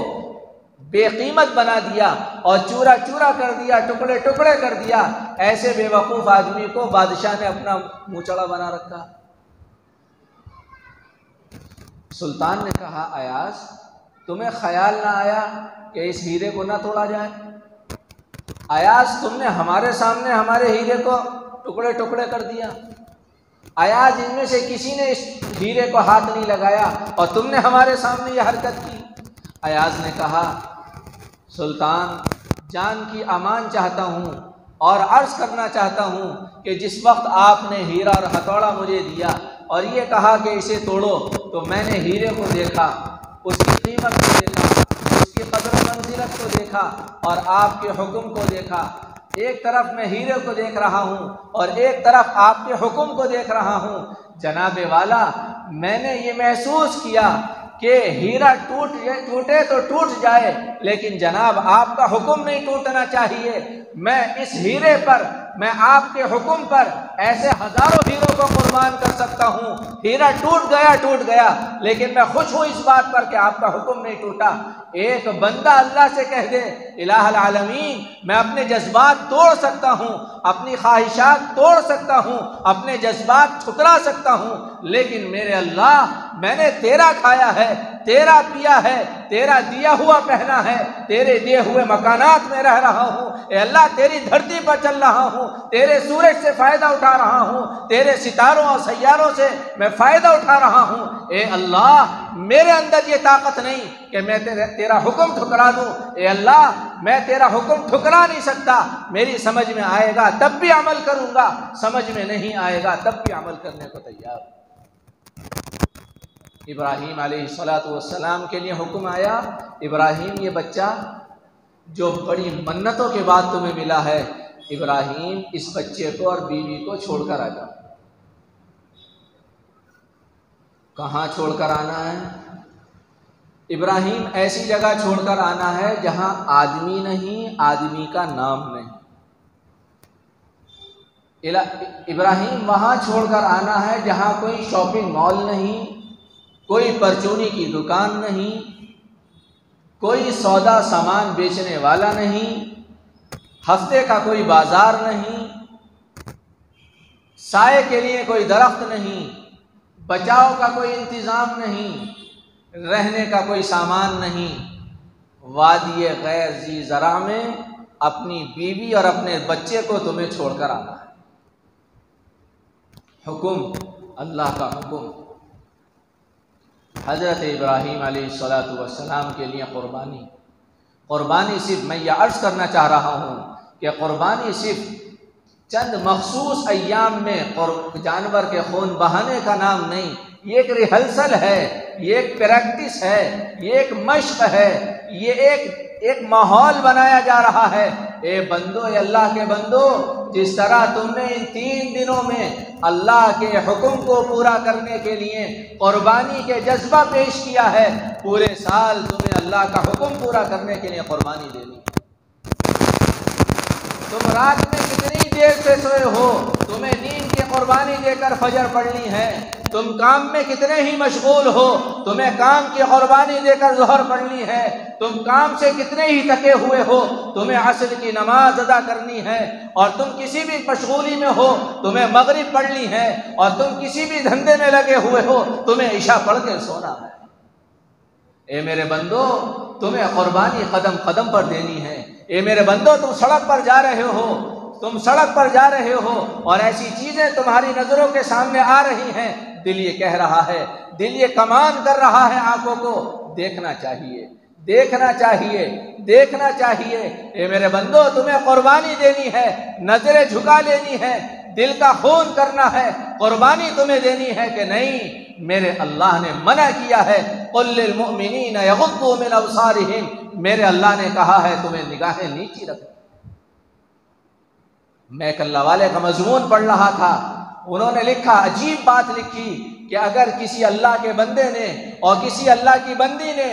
[SPEAKER 2] بے قیمت بنا دیا اور چورا چورا کر دیا، ٹکڑے ٹکڑے کر دیا۔ ایسے بے وقوف آدمی کو بادشاہ نے اپنا منہ چڑا بنا رکھا۔ سلطان نے کہا ایاز تمہیں خیال نہ آیا کہ اس ہیرے کو نہ توڑا جائے؟ ایاز تم نے ہمارے سامنے ہمارے ہیرے کو ٹکڑے ٹکڑے کر دیا۔ ایاز ان میں سے کسی نے اس ہیرے کو ہاتھ نہیں لگایا اور تم نے ہمارے سامنے یہ حرکت کی۔ ایاز نے کہا سلطان جان کی امان چاہتا ہوں اور عرض کرنا چاہتا ہوں کہ جس وقت آپ نے ہیرا اور ہتھوڑا مجھے دیا اور یہ کہا کہ اسے توڑو تو میں نے ہیرے کو دیکھا، اس کی قیمت کو دیکھا، اس کی قدر و منزلت کو دیکھا اور آپ کے حکم کو دیکھا۔ ایک طرف میں ہیرے کو دیکھ رہا ہوں اور ایک طرف آپ کے حکم کو دیکھ رہا ہوں۔ جناب والا میں نے یہ محسوس کیا کہ ہیرا ٹوٹے تو ٹوٹ جائے لیکن جناب آپ کا حکم نہیں ٹوٹنا چاہیے۔ میں اس ہیرے پر، میں آپ کے حکم پر ایسے ہزاروں ہیروں کو قربان کر سکتا ہوں۔ ہیرا ٹوٹ گیا لیکن میں خوش ہوں اس بات پر کہ آپ کا حکم نہیں ٹوٹا۔ ایک بندہ اللہ سے کہہ دے الہ العالمین میں اپنے جذبات توڑ سکتا ہوں، اپنی خواہشات توڑ سکتا ہوں، اپنے جذبات ٹھکرا سکتا ہوں، لیکن میرے اللہ میں نے تیرا کھایا ہے، تیرا پیا ہے، تیرا دیا ہوا پہنا ہے، تیرے دیے ہوئے مکانات میں رہ رہا ہوں۔ اے اللہ تیری دھرتی پر چل رہا ہوں، تیرے سورج سے فائدہ اٹھا رہا ہوں، تیرے ستاروں اور سیاروں سے میں فائدہ اٹھا رہا ہوں۔ اے اللہ میرے اندر یہ طاقت نہیں کہ میں تیرا حکم ٹھکرا دوں۔ اے اللہ میں تیرا حکم ٹھکرا نہیں سکتا۔ میری سمجھ میں آئے گا تب بھی عمل کروں گا، سمجھ میں نہیں آئے گا تب بھی عمل کرنے کو تیار ہوں۔ ابراہیم علیہ السلام کے لیے حکم آیا ابراہیم یہ بچہ جو بڑی منتوں کے بعد تمہیں ملا ہے، ابراہیم اس بچے کو اور بیوی کو چھوڑ کر آ جاؤ۔ کہاں چھوڑ کر آنا ہے؟ ابراہیم ایسی جگہ چھوڑ کر آنا ہے جہاں آدمی نہیں، آدمی کا نام نہیں۔ ابراہیم وہاں چھوڑ کر آنا ہے جہاں کوئی شاپنگ مال نہیں، کوئی پرچونی کی دکان نہیں، کوئی سودا سامان بیچنے والا نہیں، ہفتے کا کوئی بازار نہیں، سائے کے لیے کوئی درخت نہیں، بچاؤ کا کوئی انتظام نہیں، رہنے کا کوئی سامان نہیں۔ وادی غیر ذی زرع میں اپنی بیوی اور اپنے بچے کو تمہیں چھوڑ کر آنا ہے۔ حکم اللہ کا حکم۔ حضرت ابراہیم علیہ السلام کے لیے قربانی صرف میں یہ عرض کرنا چاہ رہا ہوں کہ قربانی صرف چند مخصوص ایام میں جانور کے خون بہانے کا نام نہیں، یہ ایک ریہرسل ہے، یہ ایک پریکٹس ہے، یہ ایک مشق ہے، یہ ایک ماحول بنایا جا رہا ہے۔ اے بندو، اے اللہ کے بندو، جس طرح تم نے ان 3 دنوں میں اللہ کے حکم کو پورا کرنے کے لیے قربانی کے جذبہ پیش کیا ہے، پورے سال تمہیں اللہ کا حکم پورا کرنے کے لیے قربانی دینی ہے۔ تم رات میں کتنی دیر سے سوئے ہو، تمہیں نیند کی قربانی دے کر فجر پڑھنی ہے۔ تم کام میں کتنے ہی مشغول ہو، تمہیں کام کی قربانی دے کر ظہر پڑھنی ہے۔ تم کام سے کتنے ہی تھکے ہوئے ہو، تمہیں عصر کی نماز ادا کرنی ہے۔ اور تم کسی بھی مشغولی میں ہو، تمہیں مغرب پڑھنی ہے۔ اور تم کسی بھی دھندے میں لگے ہوئے ہو، تمہیں عشاء پڑھ کے سونا ہے۔
[SPEAKER 3] اے میرے بندو تمہیں قربانی قدم قدم پر دینی ہے۔ اے میرے بندو تم سڑک پر جا رہے ہو، تم سڑک پر جا رہے ہو اور ایسی چیزیں تمہاری نظروں کے سامنے آ رہی ہیں، دل یہ کہہ رہا ہے، دل یہ کمان کر رہا ہے آنکھوں کو، دیکھنا چاہیے، دیکھنا چاہیے، دیکھنا چاہیے۔ اے میرے بندو تمہیں قربانی دینی ہے، نظریں جھکا لینی ہے، دل کا خون کرنا ہے، قربانی تمہیں دینی ہے کہ نہیں؟ میرے اللہ نے منع کیا ہے، قل للمؤمنین یغضوا من ابصارہم، میرے اللہ نے کہا ہے تمہیں نگاہیں نیچی رکھو۔ میں ایک اللہ والے کا مضمون پڑھ رہا تھا، انہوں نے لکھا، عجیب بات لکھی کہ اگر کسی اللہ کے بندے نے اور کسی اللہ کی بندی نے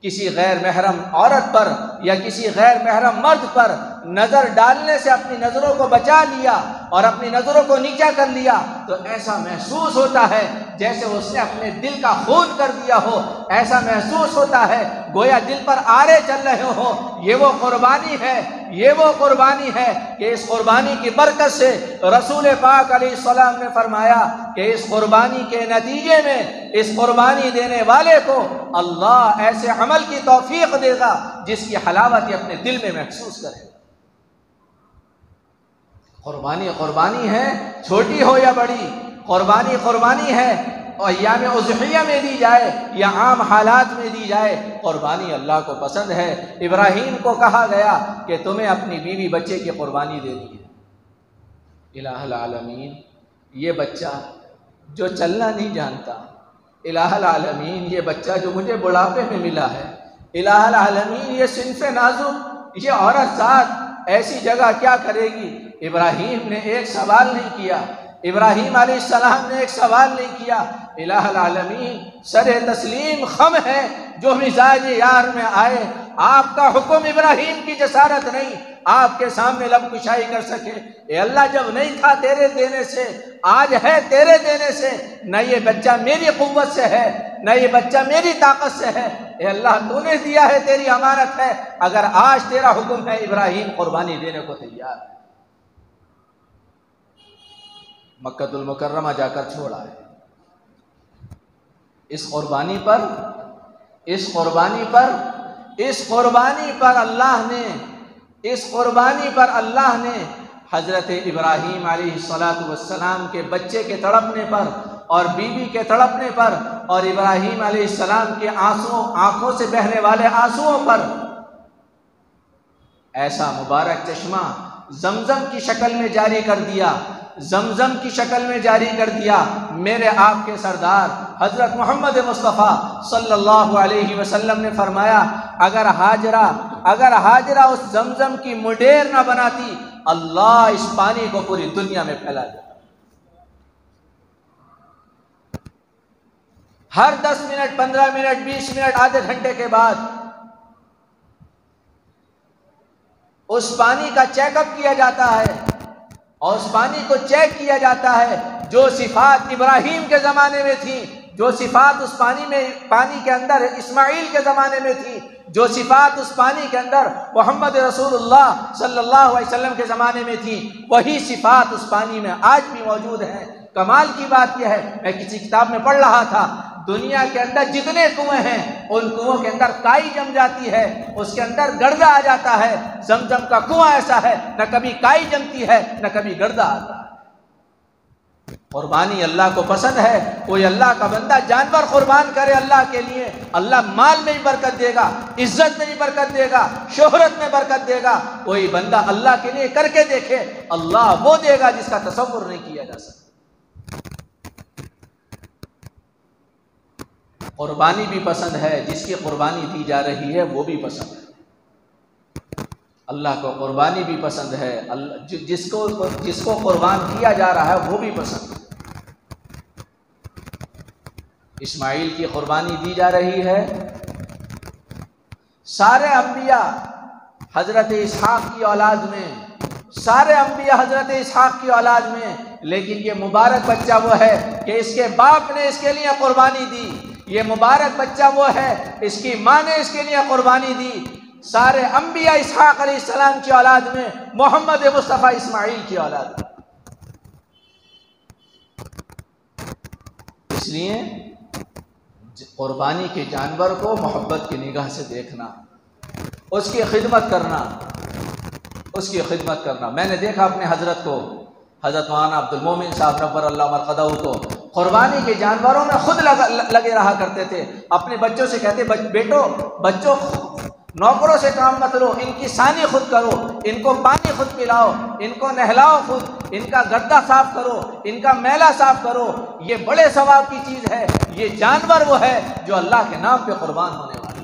[SPEAKER 3] کسی غیر محرم عورت پر یا کسی غیر محرم مرد پر نظر ڈالنے سے اپنی نظروں کو بچا لیا اور اپنی نظروں کو نیچا کر لیا، تو ایسا محسوس ہوتا ہے جیسے اس نے اپنے دل کا خون کر دیا ہو، ایسا محسوس ہوتا ہے گویا دل پر آرے چل رہے ہوں۔ یہ وہ قربانی ہے، یہ وہ قربانی ہے کہ اس قربانی کی برکت سے رسول پاک علیہ السلام نے فرمایا کہ اس قربانی کے نتیجے میں اس قربانی دینے والے کو اللہ ایسے عمل کی توفیق دے گا جس کی حلاوت یہ اپنے دل میں محسوس کرے۔ قربانی قربانی ہے، چھوٹی ہو یا بڑی، قربانی قربانی ہے، اور ایام اضحیہ میں دی جائے یا عام حالات میں دی جائے، قربانی اللہ کو پسند ہے۔ ابراہیم کو کہا گیا کہ تمہیں اپنی بیوی بچے کی قربانی دینی ہے۔ الہ العالمین، یہ بچہ جو چلنا نہیں جانتا، الہ العالمین یہ بچہ جو مجھے بڑھاپے میں ملا ہے، الہ العالمین یہ صنف نازک، یہ عورت ذات ایسی جگہ کیا کرے گی؟ ابراہیم نے ایک سوال نہیں کیا، ابراہیم علیہ السلام نے ایک سوال نہیں کیا۔ الہ العالمین سر تسلیم خم ہے جو مزاج یار میں آئے۔ آپ کا حکم ابراہیم کی جسارت نہیں، آپ کے سامنے لب کشائی کر سکے۔ اے اللہ جب نہیں تھا تیرے دینے سے، آج ہے تیرے دینے سے، نہ یہ بچہ میری قوت سے ہے نہ یہ بچہ میری طاقت سے ہے، اے اللہ تو نے دیا ہے، تیری امانت ہے، اگر آج تیرا حکم ہے ابراہیم قربانی دینے کو تیار ہے۔ مکہ المکرمہ جا کر چھوڑا ہے۔ اس قربانی پر اللہ نے حضرت ابراہیم علیہ السلام کے بچے کے تڑپنے پر اور بیوی کے تڑپنے پر اور ابراہیم علیہ السلام کے آنکھوں سے بہنے والے آنسوؤں پر ایسا مبارک چشمہ زمزم کی شکل میں جاری کر دیا، زمزم کی شکل میں جاری کر دیا۔ میرے آپ کے سردار حضرت محمد مصطفیٰ صلی اللہ علیہ وسلم نے فرمایا اگر ہاجرہ اس زمزم کی مڈیر نہ بناتی، اللہ اس پانی کو پوری دنیا میں پھیلا دیتا۔ ہر 10 منٹ 15 منٹ 20 منٹ آدھے گھنٹے کے بعد اس پانی کا چیک اپ کیا جاتا ہے اور اس پانی کو چیک کیا جاتا ہے۔ جو صفات ابراہیم کے زمانے میں تھی، جو صفات اس پانی کے اندر اسماعیل کے زمانے میں تھی، جو صفات اس پانی کے اندر محمد رسول اللہ صلی اللہ علیہ وسلم کے زمانے میں تھی، وہی صفات اس پانی میں آج بھی موجود ہیں۔ کمال کی بات یہ ہے، میں کسی کتاب میں پڑھ رہا تھا، دنیا کے اندر جتنے کنویں ہیں ان کنووں کے اندر کائی جم جاتی ہے، اس کے اندر گردہ آ جاتا ہے۔ زمزم کا کنواں ایسا ہے، نہ کبھی کائی جمتی ہے نہ کبھی گردہ آتا ہے۔ قربانی اللہ کو پسند ہے۔ کوئی اللہ کا بندہ جانور قربان کرے اللہ کے لیے، اللہ مال میں بھی برکت دے گا، عزت میں بھی برکت دے گا، شہرت میں برکت دے گا۔ کوئی بندہ اللہ کے لیے کر کے دیکھے، اللہ وہ دے گا جس کا تصور نہیں کیا جا سکتا۔ قربانی بھی پسند ہے، جس کی قربانی دی جا رہی ہے وہ بھی پسند ہے۔ اللہ کو قربانی بھی پسند ہے، جس کو قربان کیا جا رہا ہے وہ بھی پسند ہے۔ اسماعیل کی قربانی دی جا رہی ہے، سارے انبیاء حضرت اسحاق کی اولاد میں، سارے انبیاء حضرت اسحاق کی اولاد میں، لیکن یہ مبارک بچہ وہ ہے کہ اس کے باپ نے اس کے لیے قربانی دی، یہ مبارک بچہ وہ ہے اس کی ماں نے اس کے لیے قربانی دی۔ سارے انبیاء اسحاق علیہ السلام کی اولاد میں، محمد مصطفیٰ اسماعیل کی اولاد میں۔ اس لیے قربانی کے جانور کو محبت کی نگاہ سے دیکھنا، اس کی خدمت کرنا، اس کی خدمت کرنا۔ میں نے دیکھا اپنے حضرت کو، حضرت مولانا عبد المومن صاحب نور اللہ مرقدہ کو قربانی کے جانوروں میں خود لگے رہا کرتے تھے۔ اپنے بچوں سے کہتے بیٹو بچوں نوکروں سے کام مت لو، ان کی ثانی خود کرو، ان کو پانی خود پلاؤ، ان کو نہلاؤ خود، ان کا گدا صاف کرو، ان کا میلہ صاف کرو، یہ بڑے ثواب کی چیز ہے۔ یہ جانور وہ ہے جو اللہ کے نام پہ قربان ہونے والا۔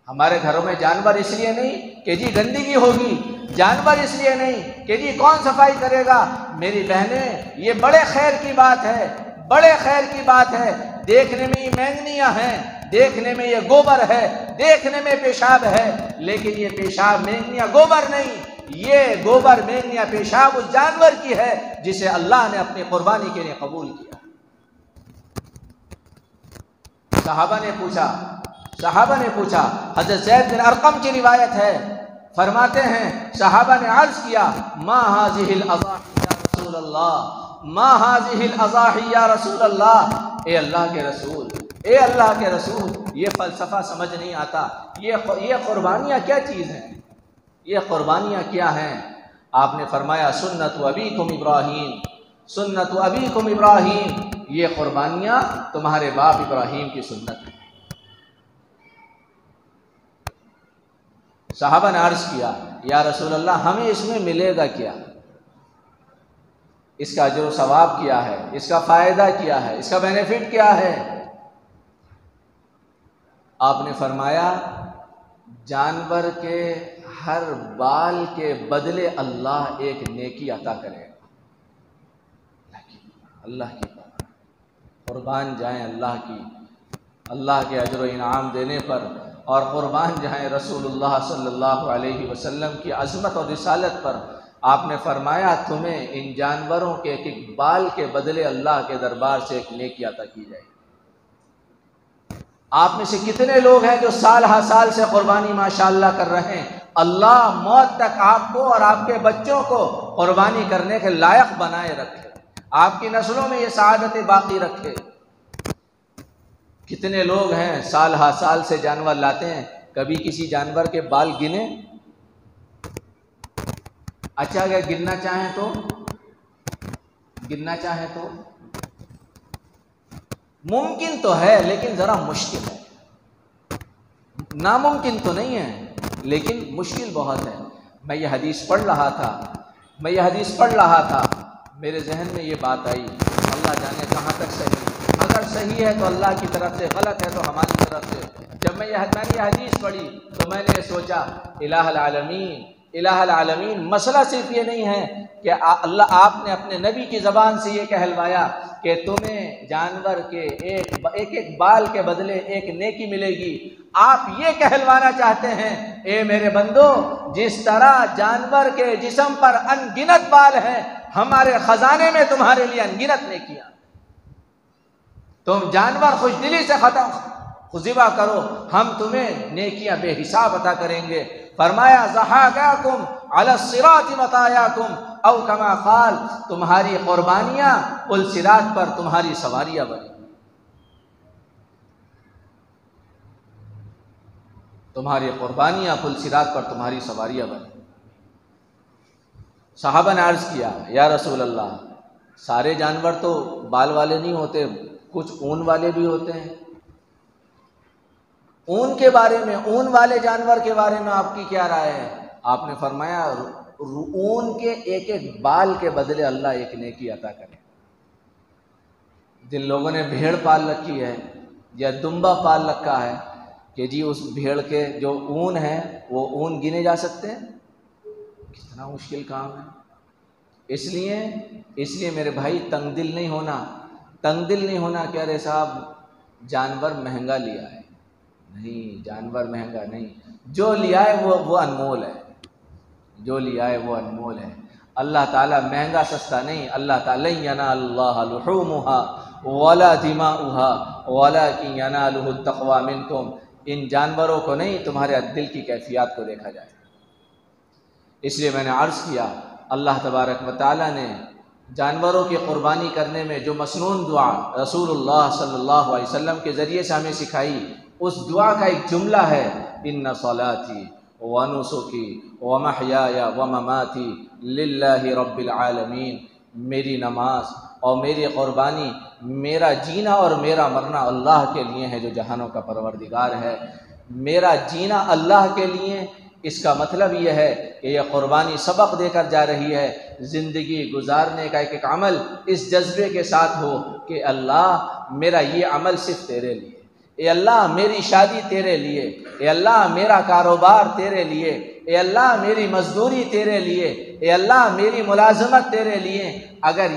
[SPEAKER 3] ہمارے گھروں میں جانور اس لیے نہیں کہ جی گندگی ہوگی، جانور اس لیے نہیں کہ جی کون صفائی کرے گا۔ میری بہنیں، یہ بڑے خیر کی بات ہے، بڑے خیر کی بات ہے۔ دیکھنے میں یہ مینگنیاں ہیں، دیکھنے میں یہ گوبر ہے، دیکھنے میں پیشاب ہے، لیکن یہ پیشاب مینگنیاں گوبر نہیں، یہ گوبر مینگنیاں پیشاب اس جانور کی ہے جسے اللہ نے اپنی قربانی کے لیے قبول کیا۔ صحابہ نے پوچھا، حضرت زید بن ارقم کی روایت ہے، فرماتے ہیں صحابہ نے عرض کیا ما هذه الاضاحی یا رسول اللہ، ما هذه الاضاحی یا رسول اللہ، اے اللہ کے رسول، اے اللہ کے رسول، یہ فلسفہ سمجھ نہیں آتا، یہ قربانیاں کیا چیز ہیں، یہ قربانیاں کیا ہیں؟ آپ نے فرمایا سنت ابیکم ابراہیم، سنت ابیکم ابراہیم، یہ قربانیاں تمہارے باپ ابراہیم کی سنت ہے۔ صحابہ نے عرض کیا یا رسول اللہ ہمیں اس میں ملے گا کیا؟ اس کا اجر و ثواب کیا ہے؟ اس کا فائدہ کیا ہے؟ اس کا بینیفٹ کیا ہے؟ آپ نے فرمایا جانور کے ہر بال کے بدلے اللہ ایک نیکی عطا کرے گا۔ اللہ کی بات، قربان جائیں اللہ کے اجر و انعام دینے پر، اور قربان جائیں رسول اللہ صلی اللہ علیہ وسلم کی عظمت اور رسالت پر۔ آپ نے فرمایا تمہیں ان جانوروں کے ایک ایک بال کے بدلے اللہ کے دربار سے ایک نیکی عطا کی جائے گی۔ آپ میں سے کتنے لوگ ہیں جو سال ہر سال سے قربانی ماشاءاللہ کر رہے ہیں؟ اللہ موت تک آپ کو اور آپ کے بچوں کو قربانی کرنے کے لائق بنائے رکھے، آپ کی نسلوں میں یہ سعادت باقی رکھے۔ کتنے لوگ ہیں سال ہر سال سے جانور لاتے ہیں، کبھی کسی جانور کے بال گنے؟ اچھا اگر گننا چاہیں تو ممکن تو ہے لیکن ذرا مشکل ہے، ناممکن تو نہیں ہے لیکن مشکل بہت ہے۔ میں یہ حدیث پڑھ رہا تھا، میرے ذہن میں یہ بات آئی، اللہ جانے کہاں تک صحیح، اگر صحیح ہے تو اللہ کی طرف سے، غلط ہے تو ہماری طرف سے۔ جب میں نے یہ حدیث پڑھی تو میں نے سوچا الہ العالمین، مسئلہ صرف یہ نہیں ہے کہ اللہ آپ نے اپنے نبی کی زبان سے یہ کہلوایا کہ تمہیں جانور کے ایک بال کے بدلے ایک نیکی ملے گی، آپ یہ کہلوانا چاہتے ہیں اے میرے بندو جس طرح جانور کے جسم پر ان گنت بال ہیں، ہمارے خزانے میں تمہارے لیے ان گنت نیکیاں، تم جانور خوش دلی سے ذبح کرو، ہم تمہیں نیکیاں بے حساب عطا کریں گے۔ فرمایا ضحاکاکم علی الصراط مطایاکم، او کما قال، تمہاری قربانیاں پل صراط پر تمہاری سواریاں بنیں، تمہاری قربانیاں پل صراط پر تمہاری سواریاں بنیں۔ صحابہ نے عرض کیا یا رسول اللہ سارے جانور تو بال والے نہیں ہوتے، کچھ اون والے بھی ہوتے ہیں، اون کے بارے میں، اون والے جانور کے بارے میں آپ کی کیا رائے ہے؟ آپ نے فرمایا اون کے ایک ایک بال کے بدلے اللہ ایک نیکی عطا کرے۔ جن لوگوں نے بھیڑ پال رکھی ہے یا دمبا پال رکھا ہے کہ جی اس بھیڑ کے جو اون ہیں وہ اون گنے جا سکتے ہیں، کتنا مشکل کام ہے۔ اس لیے میرے بھائی تنگ دل نہیں ہونا کہ ارے صاحب جانور مہنگا لیا ہے، نہیں، جانور مہنگا نہیں، جو لیا ہے وہ انمول ہے، جو لیا ہے وہ انمول ہے۔ اللہ تعالیٰ مہنگا سستا نہیں، اللہ تعالیٰ ینال اللہ لحومها ولا دماؤها ولکن ینالہ التقوی منکم، ان جانوروں کو نہیں تمہارے دل کی کیفیات کو دیکھا جائے۔ اس لیے میں نے عرض کیا اللہ تبارک و تعالیٰ نے جانوروں کی قربانی کرنے میں جو مسنون دعا رسول اللہ صلی اللہ علیہ وسلم کے ذریعے سے ہمیں سکھائی، اس دعا کا ایک جملہ ہے ان صلاتی ونسکی ومحیای ومماتی للہ رب العالمین، میری نماز اور میری قربانی، میرا جینا اور میرا مرنا اللہ کے لیے ہے جو جہانوں کا پروردگار ہے۔ میرا جینا اللہ کے لیے، اس کا مطلب یہ ہے کہ یہ قربانی سبق دے کر جا رہی ہے زندگی گزارنے کا ایک عمل اس جذبے کے ساتھ ہو کہ اللہ میرا یہ عمل صرف تیرے لیے، اے اللہ میری شادی تیرے لیے، اے اللہ میرا کاروبار تیرے لیے، اے اللہ میری مزدوری تیرے لیے، اے اللہ میری ملازمت تیرے لیے۔ اگر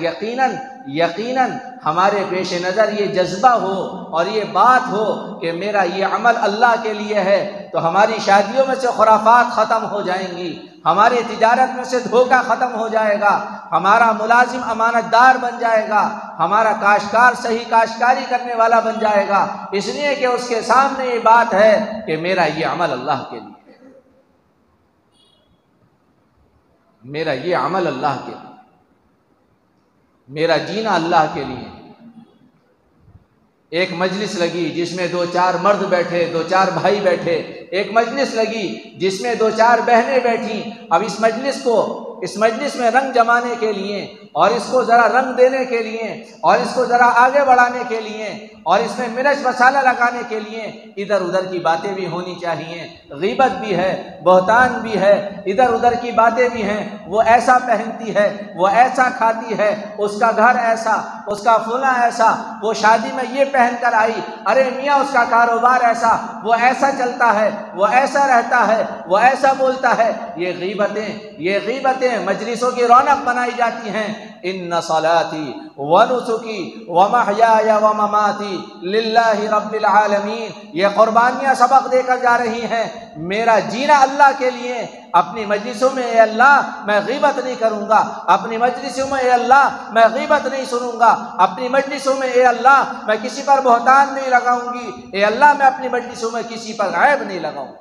[SPEAKER 3] یقیناً ہمارے پیش نظر یہ جذبہ ہو اور یہ بات ہو کہ میرا یہ عمل اللہ کے لیے ہے، تو ہماری شادیوں میں سے خرافات ختم ہو جائیں گی، ہماری تجارت میں سے دھوکہ ختم ہو جائے گا، ہمارا ملازم امانت دار بن جائے گا، ہمارا کاشتکار صحیح کاشتکاری کرنے والا بن جائے گا، اس لیے کہ اس کے سامنے یہ بات ہے کہ میرا یہ عمل اللہ کے لیے، میرا یہ عمل اللہ کے لیے، میرا جینا اللہ کے لیے۔ ایک مجلس لگی جس میں 2-4 مرد بیٹھے، 2-4 بھائی بیٹھے، ایک مجلس لگی جس میں 2-4 بہنیں بیٹھیں۔ اب اس مجلس میں رنگ جمانے کے لیے اور اس کو ذرا رنگ دینے کے لیے اور اس کو ذرا آگے بڑھانے کے لیے اور اس میں مرچ مسالہ لگانے کے لیے ادھر ادھر کی باتیں بھی ہونی چاہیے، غیبت بھی ہے، بہتان بھی ہے، ادھر ادھر کی باتیں بھی ہیں۔ وہ ایسا پہنتی ہے، وہ ایسا کھاتی ہے، اس کا گھر ایسا، اس کا فلاں ایسا، وہ شادی میں یہ پہن کر آئی، ارے میاں اس کا کاروبار ایسا، وہ ایسا چلتا ہے، وہ ایسا رہتا ہے، وہ ایسا بولتا ہے۔ یہ غیبتیں مجلسوں کی رونق بنائی جاتی ہیں۔ ان صلاتی ونسکی ومحیای ومماتی للہ رب العالمین، یہ قربانیاں سبق دے کر جا رہی ہیں میرا جینا اللہ کے لیے۔ اپنی مجلسوں میں اے اللہ میں غیبت نہیں کروں گا، اپنی مجلسوں میں اے اللہ میں غیبت نہیں سنوں گا، اپنی مجلسوں میں اے اللہ میں کسی پر بہتان نہیں لگاؤں گی، اے اللہ میں اپنی مجلسوں میں کسی پر عیب نہیں لگاؤں۔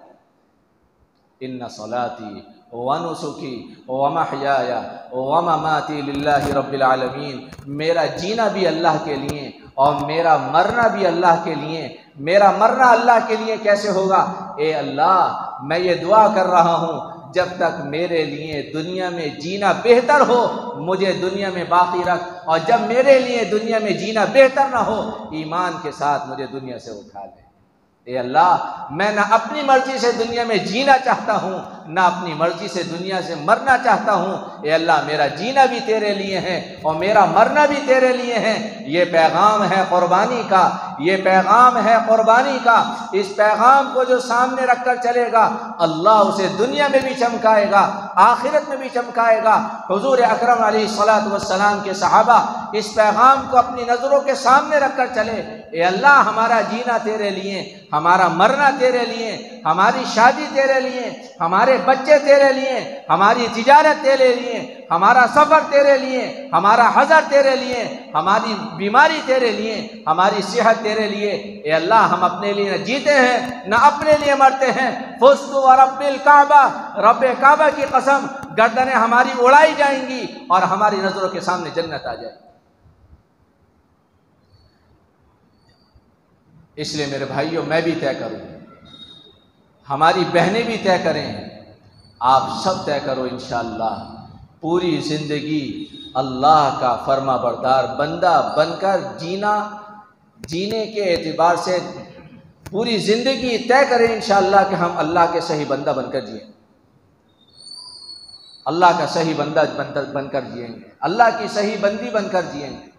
[SPEAKER 3] ان صلاتی ونسکی ومحیای ومماتی للہ رب العالمین، میرا جینا بھی اللہ کے لیے اور میرا مرنا بھی اللہ کے لیے۔ میرا مرنا اللہ کے لیے کیسے ہوگا؟ اے اللہ میں یہ دعا کر رہا ہوں جب تک میرے لیے دنیا میں جینا بہتر ہو مجھے دنیا میں باقی رکھ، اور جب میرے لیے دنیا میں جینا بہتر نہ ہو ایمان کے ساتھ مجھے دنیا سے اٹھا لے۔ اے اللہ میں نہ اپنی مرضی سے دنیا میں جینا چاہتا ہوں نہ اپنی مرضی سے دنیا سے مرنا چاہتا ہوں۔ اے اللہ میرا جینا بھی تیرے لیے ہے اور میرا مرنا بھی تیرے لیے ہے۔ یہ پیغام ہے قربانی کا، یہ پیغام ہے قربانی کا۔ اس پیغام کو جو سامنے رکھ کر چلے گا اللہ اسے دنیا میں بھی چمکائے گا، آخرت میں بھی چمکائے گا۔ حضور اکرم علیہ الصلوۃ والسلام کے صحابہ اس پیغام کو اپنی نظروں کے سامنے رکھ کر چلے۔ اے اللہ ہمارا جینا تیرے لیے، ہمارا مرنا تیرے لیے، ہماری شادی تیرے لیے، ہمارے بچے تیرے لیے، ہماری تجارت تیرے لیے، ہمارا سفر تیرے لیے، ہمارا حضر تیرے لیے، ہماری بیماری تیرے لیے، ہماری صحت تیرے لیے۔ اے اللہ ہم اپنے لیے نہ جیتے ہیں نہ اپنے لیے مرتے ہیں۔ فزت ورب الکعبہ، رب کعبہ کی قسم گردنیں ہماری اڑائی جائیں گی اور ہماری نظروں کے سامنے جنت آ جائے گی۔ اس لیے میرے بھائیوں میں بھی طے کروں، ہماری بہنیں بھی طے کریں، آپ سب طے کرو انشاءاللہ پوری زندگی اللہ کا فرما بردار بندہ بن کر جینے کے اعتبار سے پوری زندگی طے کریں انشاءاللہ کہ ہم اللہ کے صحیح بندہ بن کر جئیں، اللہ کا صحیح بندہ بن کر جئیں گے، اللہ کی صحیح بندی بن کر جئیں گے۔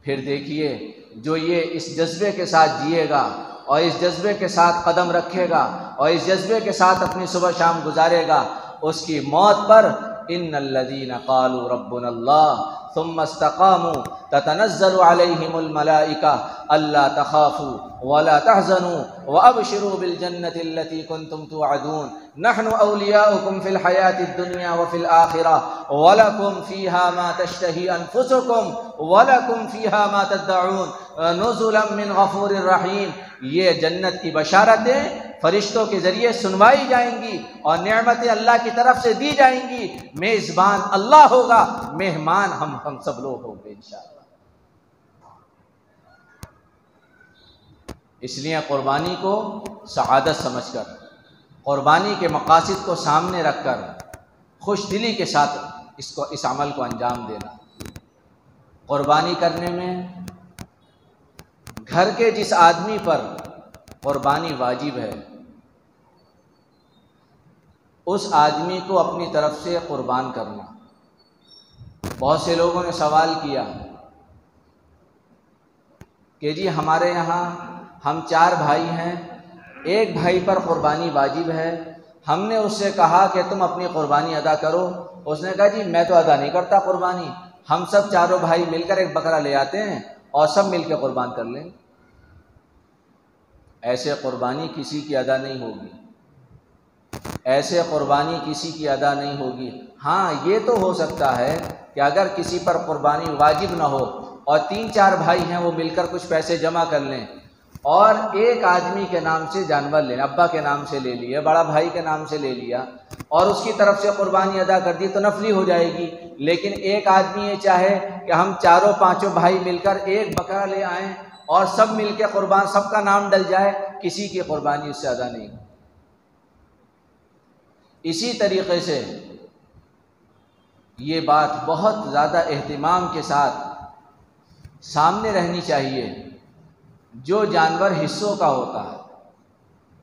[SPEAKER 3] پھر دیکھیے جو یہ اس جذبے کے ساتھ جیے گا اور اس جذبے کے ساتھ قدم رکھے گا اور اس جذبے کے ساتھ اپنی صبح شام گزارے گا، اس کی موت پر ان الذین قالوا ربنا اللہ ثم استقاموا تتنزل علیہم الملائکہ الا تخافوا ولا تحزنوا وابشروا بالجنة التي كنتم توعدون نحن اولیاؤکم فی الحیاة الدنیا وفی الآخرہ ولکم فیہا ما تشتہی انفسکم ولکم فیہا ما تدعون نزلا من غفور الرحیم۔ یہ جنت کی بشارتیں فرشتوں کے ذریعے سنوائی جائیں گی اور نعمتیں اللہ کی طرف سے دی جائیں گی۔ میزبان اللہ ہوگا، مہمان ہم سب لوگ ہوں گے انشاءاللہ۔ اس لیے قربانی کو سعادت سمجھ کر، قربانی کے مقاصد کو سامنے رکھ کر خوش دلی کے ساتھ اس عمل کو انجام دینا۔ قربانی کرنے میں گھر کے جس آدمی پر قربانی واجب ہے اس آدمی کو اپنی طرف سے قربان کرنا۔ بہت سے لوگوں نے سوال کیا کہ جی ہمارے یہاں ہم 4 بھائی ہیں، ایک بھائی پر قربانی واجب ہے، ہم نے اس سے کہا کہ تم اپنی قربانی ادا کرو، اس نے کہا جی میں تو ادا نہیں کرتا قربانی، ہم سب 4 بھائی مل کر ایک بکرا لے آتے ہیں اور سب مل کے قربان کر لیں۔ ایسے قربانی کسی کی ادا نہیں ہوگی، ایسے قربانی کسی کی ادا نہیں ہوگی۔ ہاں یہ تو ہو سکتا ہے کہ اگر کسی پر قربانی واجب نہ ہو اور 3-4 بھائی ہیں وہ مل کر کچھ پیسے جمع کر لیں اور ایک آدمی کے نام سے جانور لیں، ابا کے نام سے لے لیا، بڑا بھائی کے نام سے لے لیا اور اس کی طرف سے قربانی ادا کر دی تو نفلی ہو جائے گی۔ لیکن ایک آدمی یہ چاہے کہ ہم 4-5 بھائی مل کر ایک بکرا لے آئیں اور سب مل کے قربان، سب کا نام ڈل جائے، کسی کی قربانی اس سے ادا نہیں۔ اسی طریقے سے یہ بات بہت زیادہ اہتمام کے ساتھ سامنے رہنی چاہیے، جو جانور حصوں کا ہوتا ہے،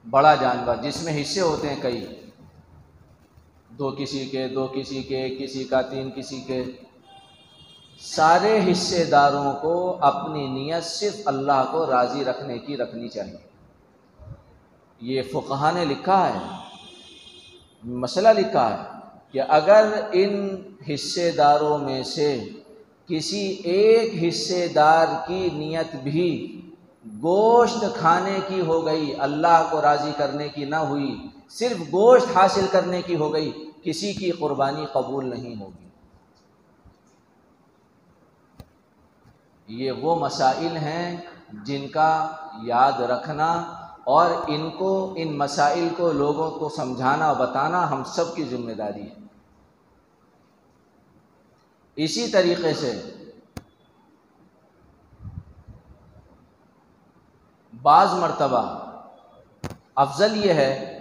[SPEAKER 3] بڑا جانور جس میں حصے ہوتے ہیں کئی، 2 کسی کے، 2 کسی کے، کسی کا 3 کسی کے، سارے حصے داروں کو اپنی نیت صرف اللہ کو راضی رکھنے کی رکھنی چاہیے۔ یہ فقہا نے لکھا ہے، مسئلہ لکھا ہے کہ اگر ان حصے داروں میں سے کسی ایک حصے دار کی نیت بھی گوشت کھانے کی ہو گئی، اللہ کو راضی کرنے کی نہ ہوئی، صرف گوشت حاصل کرنے کی ہو گئی، کسی کی قربانی قبول نہیں ہوگی۔ یہ وہ مسائل ہیں جن کا یاد رکھنا اور ان مسائل کو لوگوں کو سمجھانا اور بتانا ہم سب کی ذمہ داری ہے۔ اسی طریقے سے بعض مرتبہ افضل یہ ہے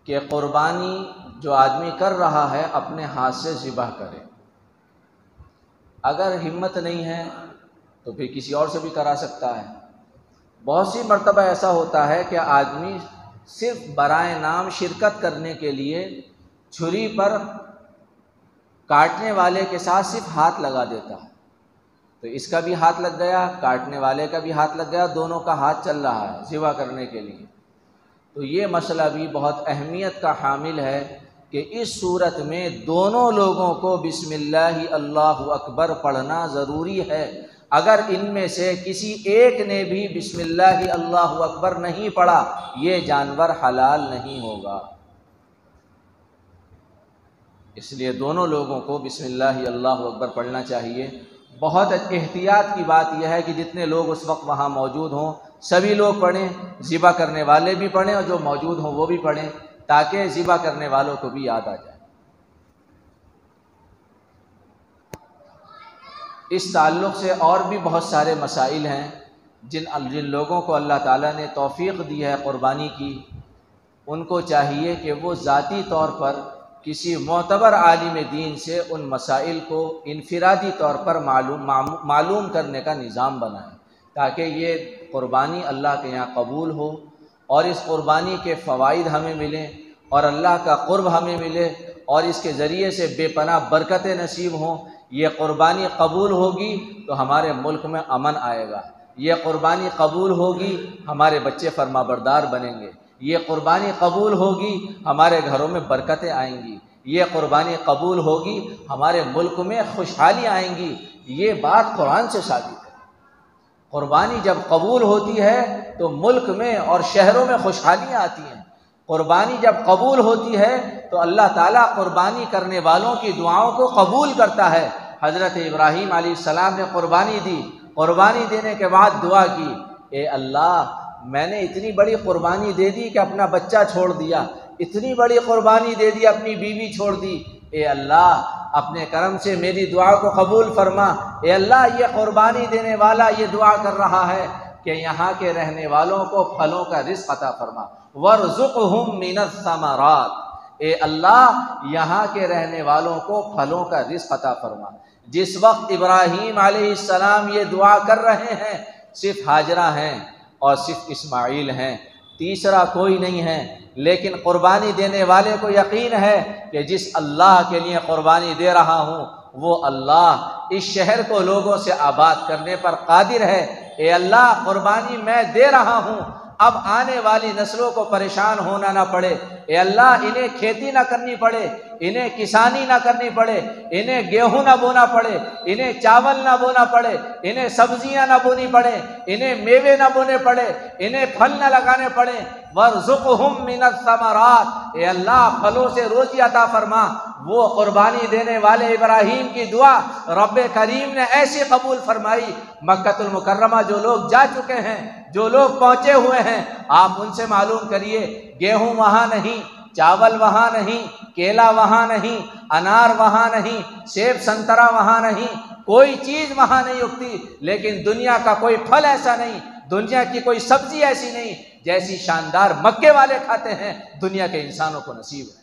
[SPEAKER 3] کہ قربانی جو آدمی کر رہا ہے اپنے ہاتھ سے ذبح کرے، اگر ہمت نہیں ہے تو پھر کسی اور سے بھی کرا سکتا ہے۔ بہت سی مرتبہ ایسا ہوتا ہے کہ آدمی صرف برائے نام شرکت کرنے کے لیے چھری پر کاٹنے والے کے ساتھ صرف ہاتھ لگا دیتا ہے، تو اس کا بھی ہاتھ لگ گیا، کاٹنے والے کا بھی ہاتھ لگ گیا، دونوں کا ہاتھ چل رہا ہے ذبح کرنے کے لیے۔ تو یہ مسئلہ بھی بہت اہمیت کا حامل ہے کہ اس صورت میں دونوں لوگوں کو بسم اللہ اللہ اکبر پڑھنا ضروری ہے۔ اگر ان میں سے کسی ایک نے بھی بسم اللہ اللہ اکبر نہیں پڑھا، یہ جانور حلال نہیں ہوگا۔ اس لیے دونوں لوگوں کو بسم اللہ اللہ اکبر پڑھنا چاہیے۔ بہت احتیاط کی بات یہ ہے کہ جتنے لوگ اس وقت وہاں موجود ہوں سبھی لوگ پڑھیں، ذبح کرنے والے بھی پڑھیں اور جو موجود ہوں وہ بھی پڑھیں، تاکہ ذبح کرنے والوں کو بھی یاد آ جائے۔ اس تعلق سے اور بھی بہت سارے مسائل ہیں جن لوگوں کو اللہ تعالیٰ نے توفیق دی ہے قربانی کی، ان کو چاہیے کہ وہ ذاتی طور پر کسی معتبر عالم دین سے ان مسائل کو انفرادی طور پر معلوم کرنے کا نظام بنائیں، تاکہ یہ قربانی اللہ کے یہاں قبول ہو اور اس قربانی کے فوائد ہمیں ملیں اور اللہ کا قرب ہمیں ملے اور اس کے ذریعے سے بے پناہ برکتیں نصیب ہوں۔ یہ قربانی قبول ہوگی تو ہمارے ملک میں امن آئے گا، یہ قربانی قبول ہوگی ہمارے بچے فرما بردار بنیں گے، یہ قربانی قبول ہوگی ہمارے گھروں میں برکتیں آئیں گی، یہ قربانی قبول ہوگی ہمارے ملک میں خوشحالی آئیں گی۔ یہ بات قرآن سے ثابت ہے۔ قربانی جب قبول ہوتی ہے تو ملک میں اور شہروں میں خوشحالیاں آتی ہیں۔ قربانی جب قبول ہوتی ہے تو اللہ تعالیٰ قربانی کرنے والوں کی دعاؤں کو قبول کرتا ہے۔ حضرت ابراہیم علیہ السلام نے قربانی دی، قربانی دینے کے بعد دعا کی، اے اللہ میں نے اتنی بڑی قربانی دے دی کہ اپنا بچہ چھوڑ دیا، اتنی بڑی قربانی دے دی اپنی بیوی چھوڑ دی، اے اللہ اپنے کرم سے میری دعا کو قبول فرما۔ اے اللہ یہ قربانی دینے والا یہ دعا کر رہا ہے کہ یہاں کے رہنے والوں کو پھلوں کا رزق عطا فرما، وارزقہم من الثمرات، اے اللہ یہاں کے رہنے والوں کو پھلوں کا رزق عطا فرما۔ جس وقت ابراہیم علیہ السلام یہ دعا کر رہے ہیں، صرف ہاجرہ ہیں اور صرف اسماعیل ہیں، تیسرا کوئی نہیں ہے، لیکن قربانی دینے والے کو یقین ہے کہ جس اللہ کے لیے قربانی دے رہا ہوں وہ اللہ اس شہر کو لوگوں سے آباد کرنے پر قادر ہے۔ اے اللہ قربانی میں دے رہا ہوں، اب آنے والی نسلوں کو پریشان ہونا نہ پڑے، اے اللہ انہیں کھیتی نہ کرنی پڑے، انہیں کسانی نہ کرنی پڑے، انہیں گیہوں نہ بونا پڑے، انہیں چاول نہ بونا پڑے، انہیں سبزیاں نہ بونی پڑے، انہیں میوے نہ بونے پڑے، انہیں پھل نہ لگانے پڑے، وارزقہم من الثمرات، اے اللہ پھلوں سے روزی عطا فرما۔ وہ قربانی دینے والے ابراہیم کی دعا رب کریم نے ایسی قبول فرمائی، مکۃ المکرمہ جو لوگ جا چکے ہیں، جو لوگ پہنچے ہوئے ہیں، آپ ان سے معلوم کریے گیہوں وہاں نہیں، چاول وہاں نہیں، کیلا وہاں نہیں، انار وہاں نہیں، سیب سنترا وہاں نہیں، کوئی چیز وہاں نہیں اگتی، لیکن دنیا کا کوئی پھل ایسا نہیں، دنیا کی کوئی سبزی ایسی نہیں جیسی شاندار مکے والے کھاتے ہیں، دنیا کے انسانوں کو نصیب ہے۔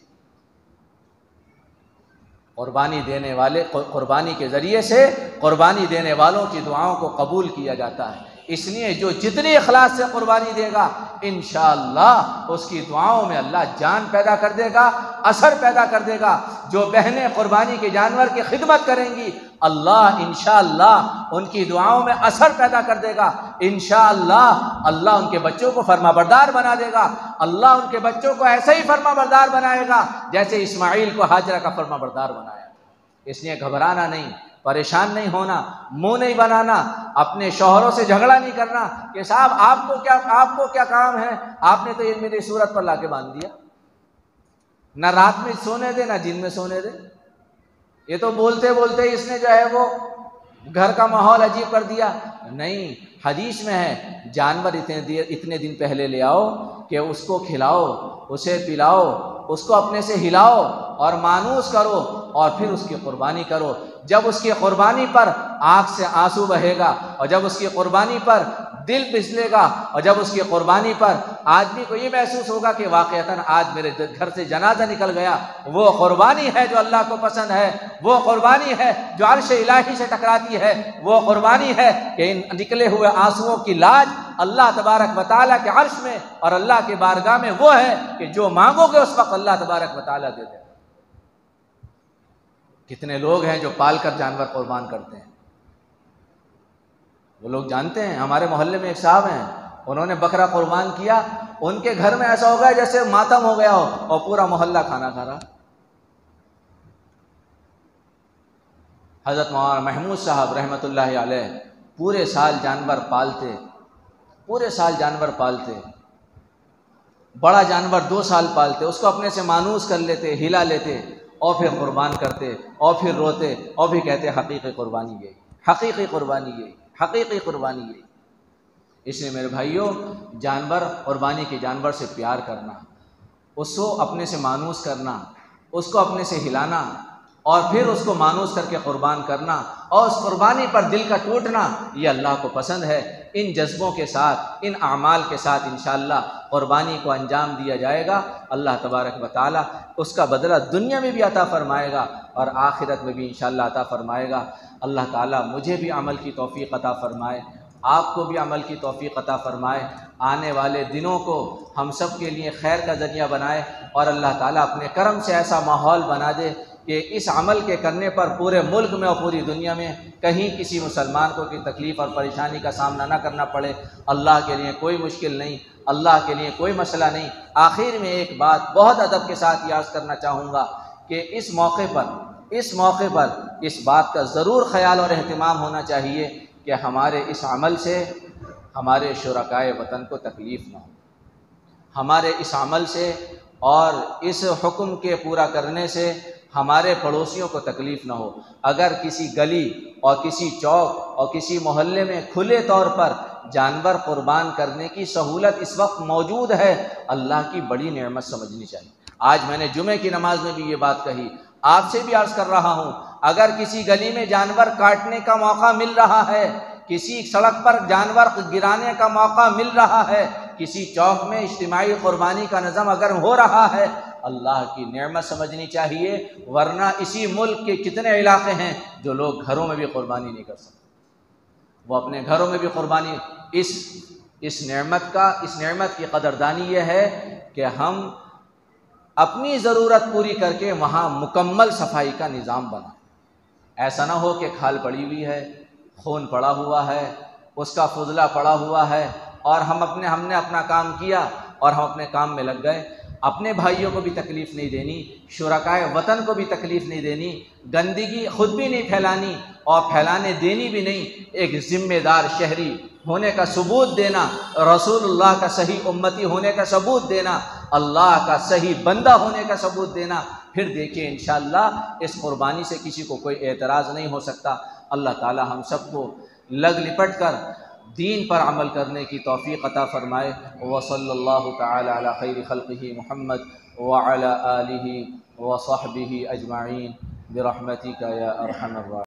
[SPEAKER 3] قربانی دینے والے، قربانی کے ذریعے سے قربانی دینے والوں کی دعاؤں کو قبول کیا جاتا ہے، اس لیے جو جتنی اخلاص سے قربانی دے گا انشاءاللہ اس کی دعاؤں میں اللہ جان پیدا کر دے گا، اثر پیدا کر دے گا۔ جو بہنیں قربانی کے جانور کی خدمت کریں گی اللہ انشاءاللہ ان کی دعاؤں میں اثر پیدا کر دے گا، انشاءاللہ اللہ ان کے بچوں کو فرما بردار بنا دے گا، اللہ ان کے بچوں کو ایسے ہی فرما بردار بنائے گا جیسے اسماعیل کو ہاجرہ کا فرما بردار بنایا۔ اس لیے گھبرانا نہیں، پریشان نہیں ہونا، منہ نہیں بنانا، اپنے شوہروں سے جھگڑا نہیں کرنا کہ صاحب آپ کو کیا کام ہے، آپ نے تو یہ میری صورت پر لا کے باندھ دیا، نہ رات میں سونے دے نہ دن میں سونے دے، یہ تو بولتے بولتے اس نے جو ہے وہ گھر کا ماحول عجیب کر دیا۔ نہیں، حدیث میں ہے جانور اتنے دن پہلے لے آؤ کہ اس کو کھلاؤ، اسے پلاؤ، اس کو اپنے سے ہلاؤ اور مانوس کرو اور پھر اس کی قربانی کرو۔ جب اس کی قربانی پر آنکھ سے آنسو بہے گا اور جب اس کی قربانی پر دل پسلے گا اور جب اس کی قربانی پر آدمی کو یہ محسوس ہوگا کہ واقعتاً آج میرے گھر سے جنازہ نکل گیا، وہ قربانی ہے جو اللہ کو پسند ہے، وہ قربانی ہے جو عرش الہی سے ٹکراتی ہے، وہ قربانی ہے کہ ان نکلے ہوئے آنسوؤں کی لاج اللہ تبارک و تعالیٰ کے عرش میں اور اللہ کی بارگاہ میں وہ ہے کہ جو مانگو گے اس وقت اللہ تبارک و تعالیٰ دے دے۔ کتنے لوگ ہیں جو پال کر جانور قربان کرتے ہیں، وہ لوگ جانتے ہیں۔ ہمارے محلے میں ایک صاحب ہیں، انہوں نے بکرا قربان کیا، ان کے گھر میں ایسا ہو گیا جیسے ماتم ہو گیا ہو اور پورا محلہ کھانا کھا رہا۔ حضرت مولانا محمود صاحب رحمۃ اللہ علیہ پورے سال جانور پالتے، بڑا جانور 2 سال پالتے، اس کو اپنے سے مانوس کر لیتے، ہلا لیتے اور پھر قربان کرتے اور پھر روتے اور بھی کہتے حقیقی قربانی یہی، حقیقی قربانی یہی، حقیقی قربانی یہی۔ اس لیے میرے بھائیوں، جانور، قربانی کے جانور سے پیار کرنا، اس کو اپنے سے مانوس کرنا، اس کو اپنے سے ہلانا اور پھر اس کو مانوس کر کے قربان کرنا اور اس قربانی پر دل کا ٹوٹنا، یہ اللہ کو پسند ہے۔ ان جذبوں کے ساتھ، ان اعمال کے ساتھ انشاءاللہ قربانی کو انجام دیا جائے گا، اللہ تبارک و تعالیٰ اس کا بدلہ دنیا میں بھی عطا فرمائے گا اور آخرت میں بھی انشاءاللہ عطا فرمائے گا۔ اللہ تعالیٰ مجھے بھی عمل کی توفیق عطا فرمائے، آپ کو بھی عمل کی توفیق عطا فرمائے، آنے والے دنوں کو ہم سب کے لیے خیر کا ذریعہ بنائے اور اللہ تعالیٰ اپنے کرم سے ایسا ماحول بنا دے کہ اس عمل کے کرنے پر پورے ملک میں اور پوری دنیا میں کہیں کسی مسلمان کو کوئی تکلیف اور پریشانی کا سامنا نہ کرنا پڑے۔ اللہ کے لیے کوئی مشکل نہیں، اللہ کے لیے کوئی مسئلہ نہیں۔ آخر میں ایک بات بہت ادب کے ساتھ یاد کرنا چاہوں گا کہ اس موقع پر اس بات کا ضرور خیال اور اہتمام ہونا چاہیے کہ ہمارے اس عمل سے ہمارے شرکائے وطن کو تکلیف نہ ہو، ہمارے اس عمل سے اور اس حکم کے پورا کرنے سے ہمارے پڑوسیوں کو تکلیف نہ ہو۔ اگر کسی گلی اور کسی چوک اور کسی محلے میں کھلے طور پر جانور قربان کرنے کی سہولت اس وقت موجود ہے، اللہ کی بڑی نعمت سمجھنی چاہیے۔ آج میں نے جمعے کی نماز میں بھی یہ بات کہی، آپ سے بھی عرض کر رہا ہوں، اگر کسی گلی میں جانور کاٹنے کا موقع مل رہا ہے، کسی سڑک پر جانور گرانے کا موقع مل رہا ہے، کسی چوک میں اجتماعی قربانی کا نظم اگر ہو رہا ہے، اللہ کی نعمت سمجھنی چاہیے، ورنہ اسی ملک کے کتنے علاقے ہیں جو لوگ گھروں میں بھی قربانی نہیں کر سکتے، وہ اپنے گھروں میں بھی قربانی۔ اس نعمت کی قدردانی یہ ہے کہ ہم اپنی ضرورت پوری کر کے وہاں مکمل صفائی کا نظام بنائیں۔ ایسا نہ ہو کہ کھال پڑی ہوئی ہے، خون پڑا ہوا ہے، اس کا فضلہ پڑا ہوا ہے، اور ہم نے اپنا کام کیا اور ہم اپنے کام میں لگ گئے، اپنے بھائیوں کو بھی تکلیف نہیں دینی، شرکائے وطن کو بھی تکلیف نہیں دینی، گندگی خود بھی نہیں پھیلانی اور پھیلانے دینی بھی نہیں، ایک ذمہ دار شہری ہونے کا ثبوت دینا، رسول اللہ کا صحیح امتی ہونے کا ثبوت دینا، اللہ کا صحیح بندہ ہونے کا ثبوت دینا، پھر دیکھیں انشاءاللہ اس قربانی سے کسی کو کوئی اعتراض نہیں ہو سکتا۔ اللہ تعالی ہم سب کو لگ لپٹ کر دین پر عمل کرنے کی توفیق عطا فرمائے۔ وصلی اللہ تعالی علی خیر خلقہ محمد وعلی آلہ وصحبہ اجمعین برحمتک یا ارحم الراحمین۔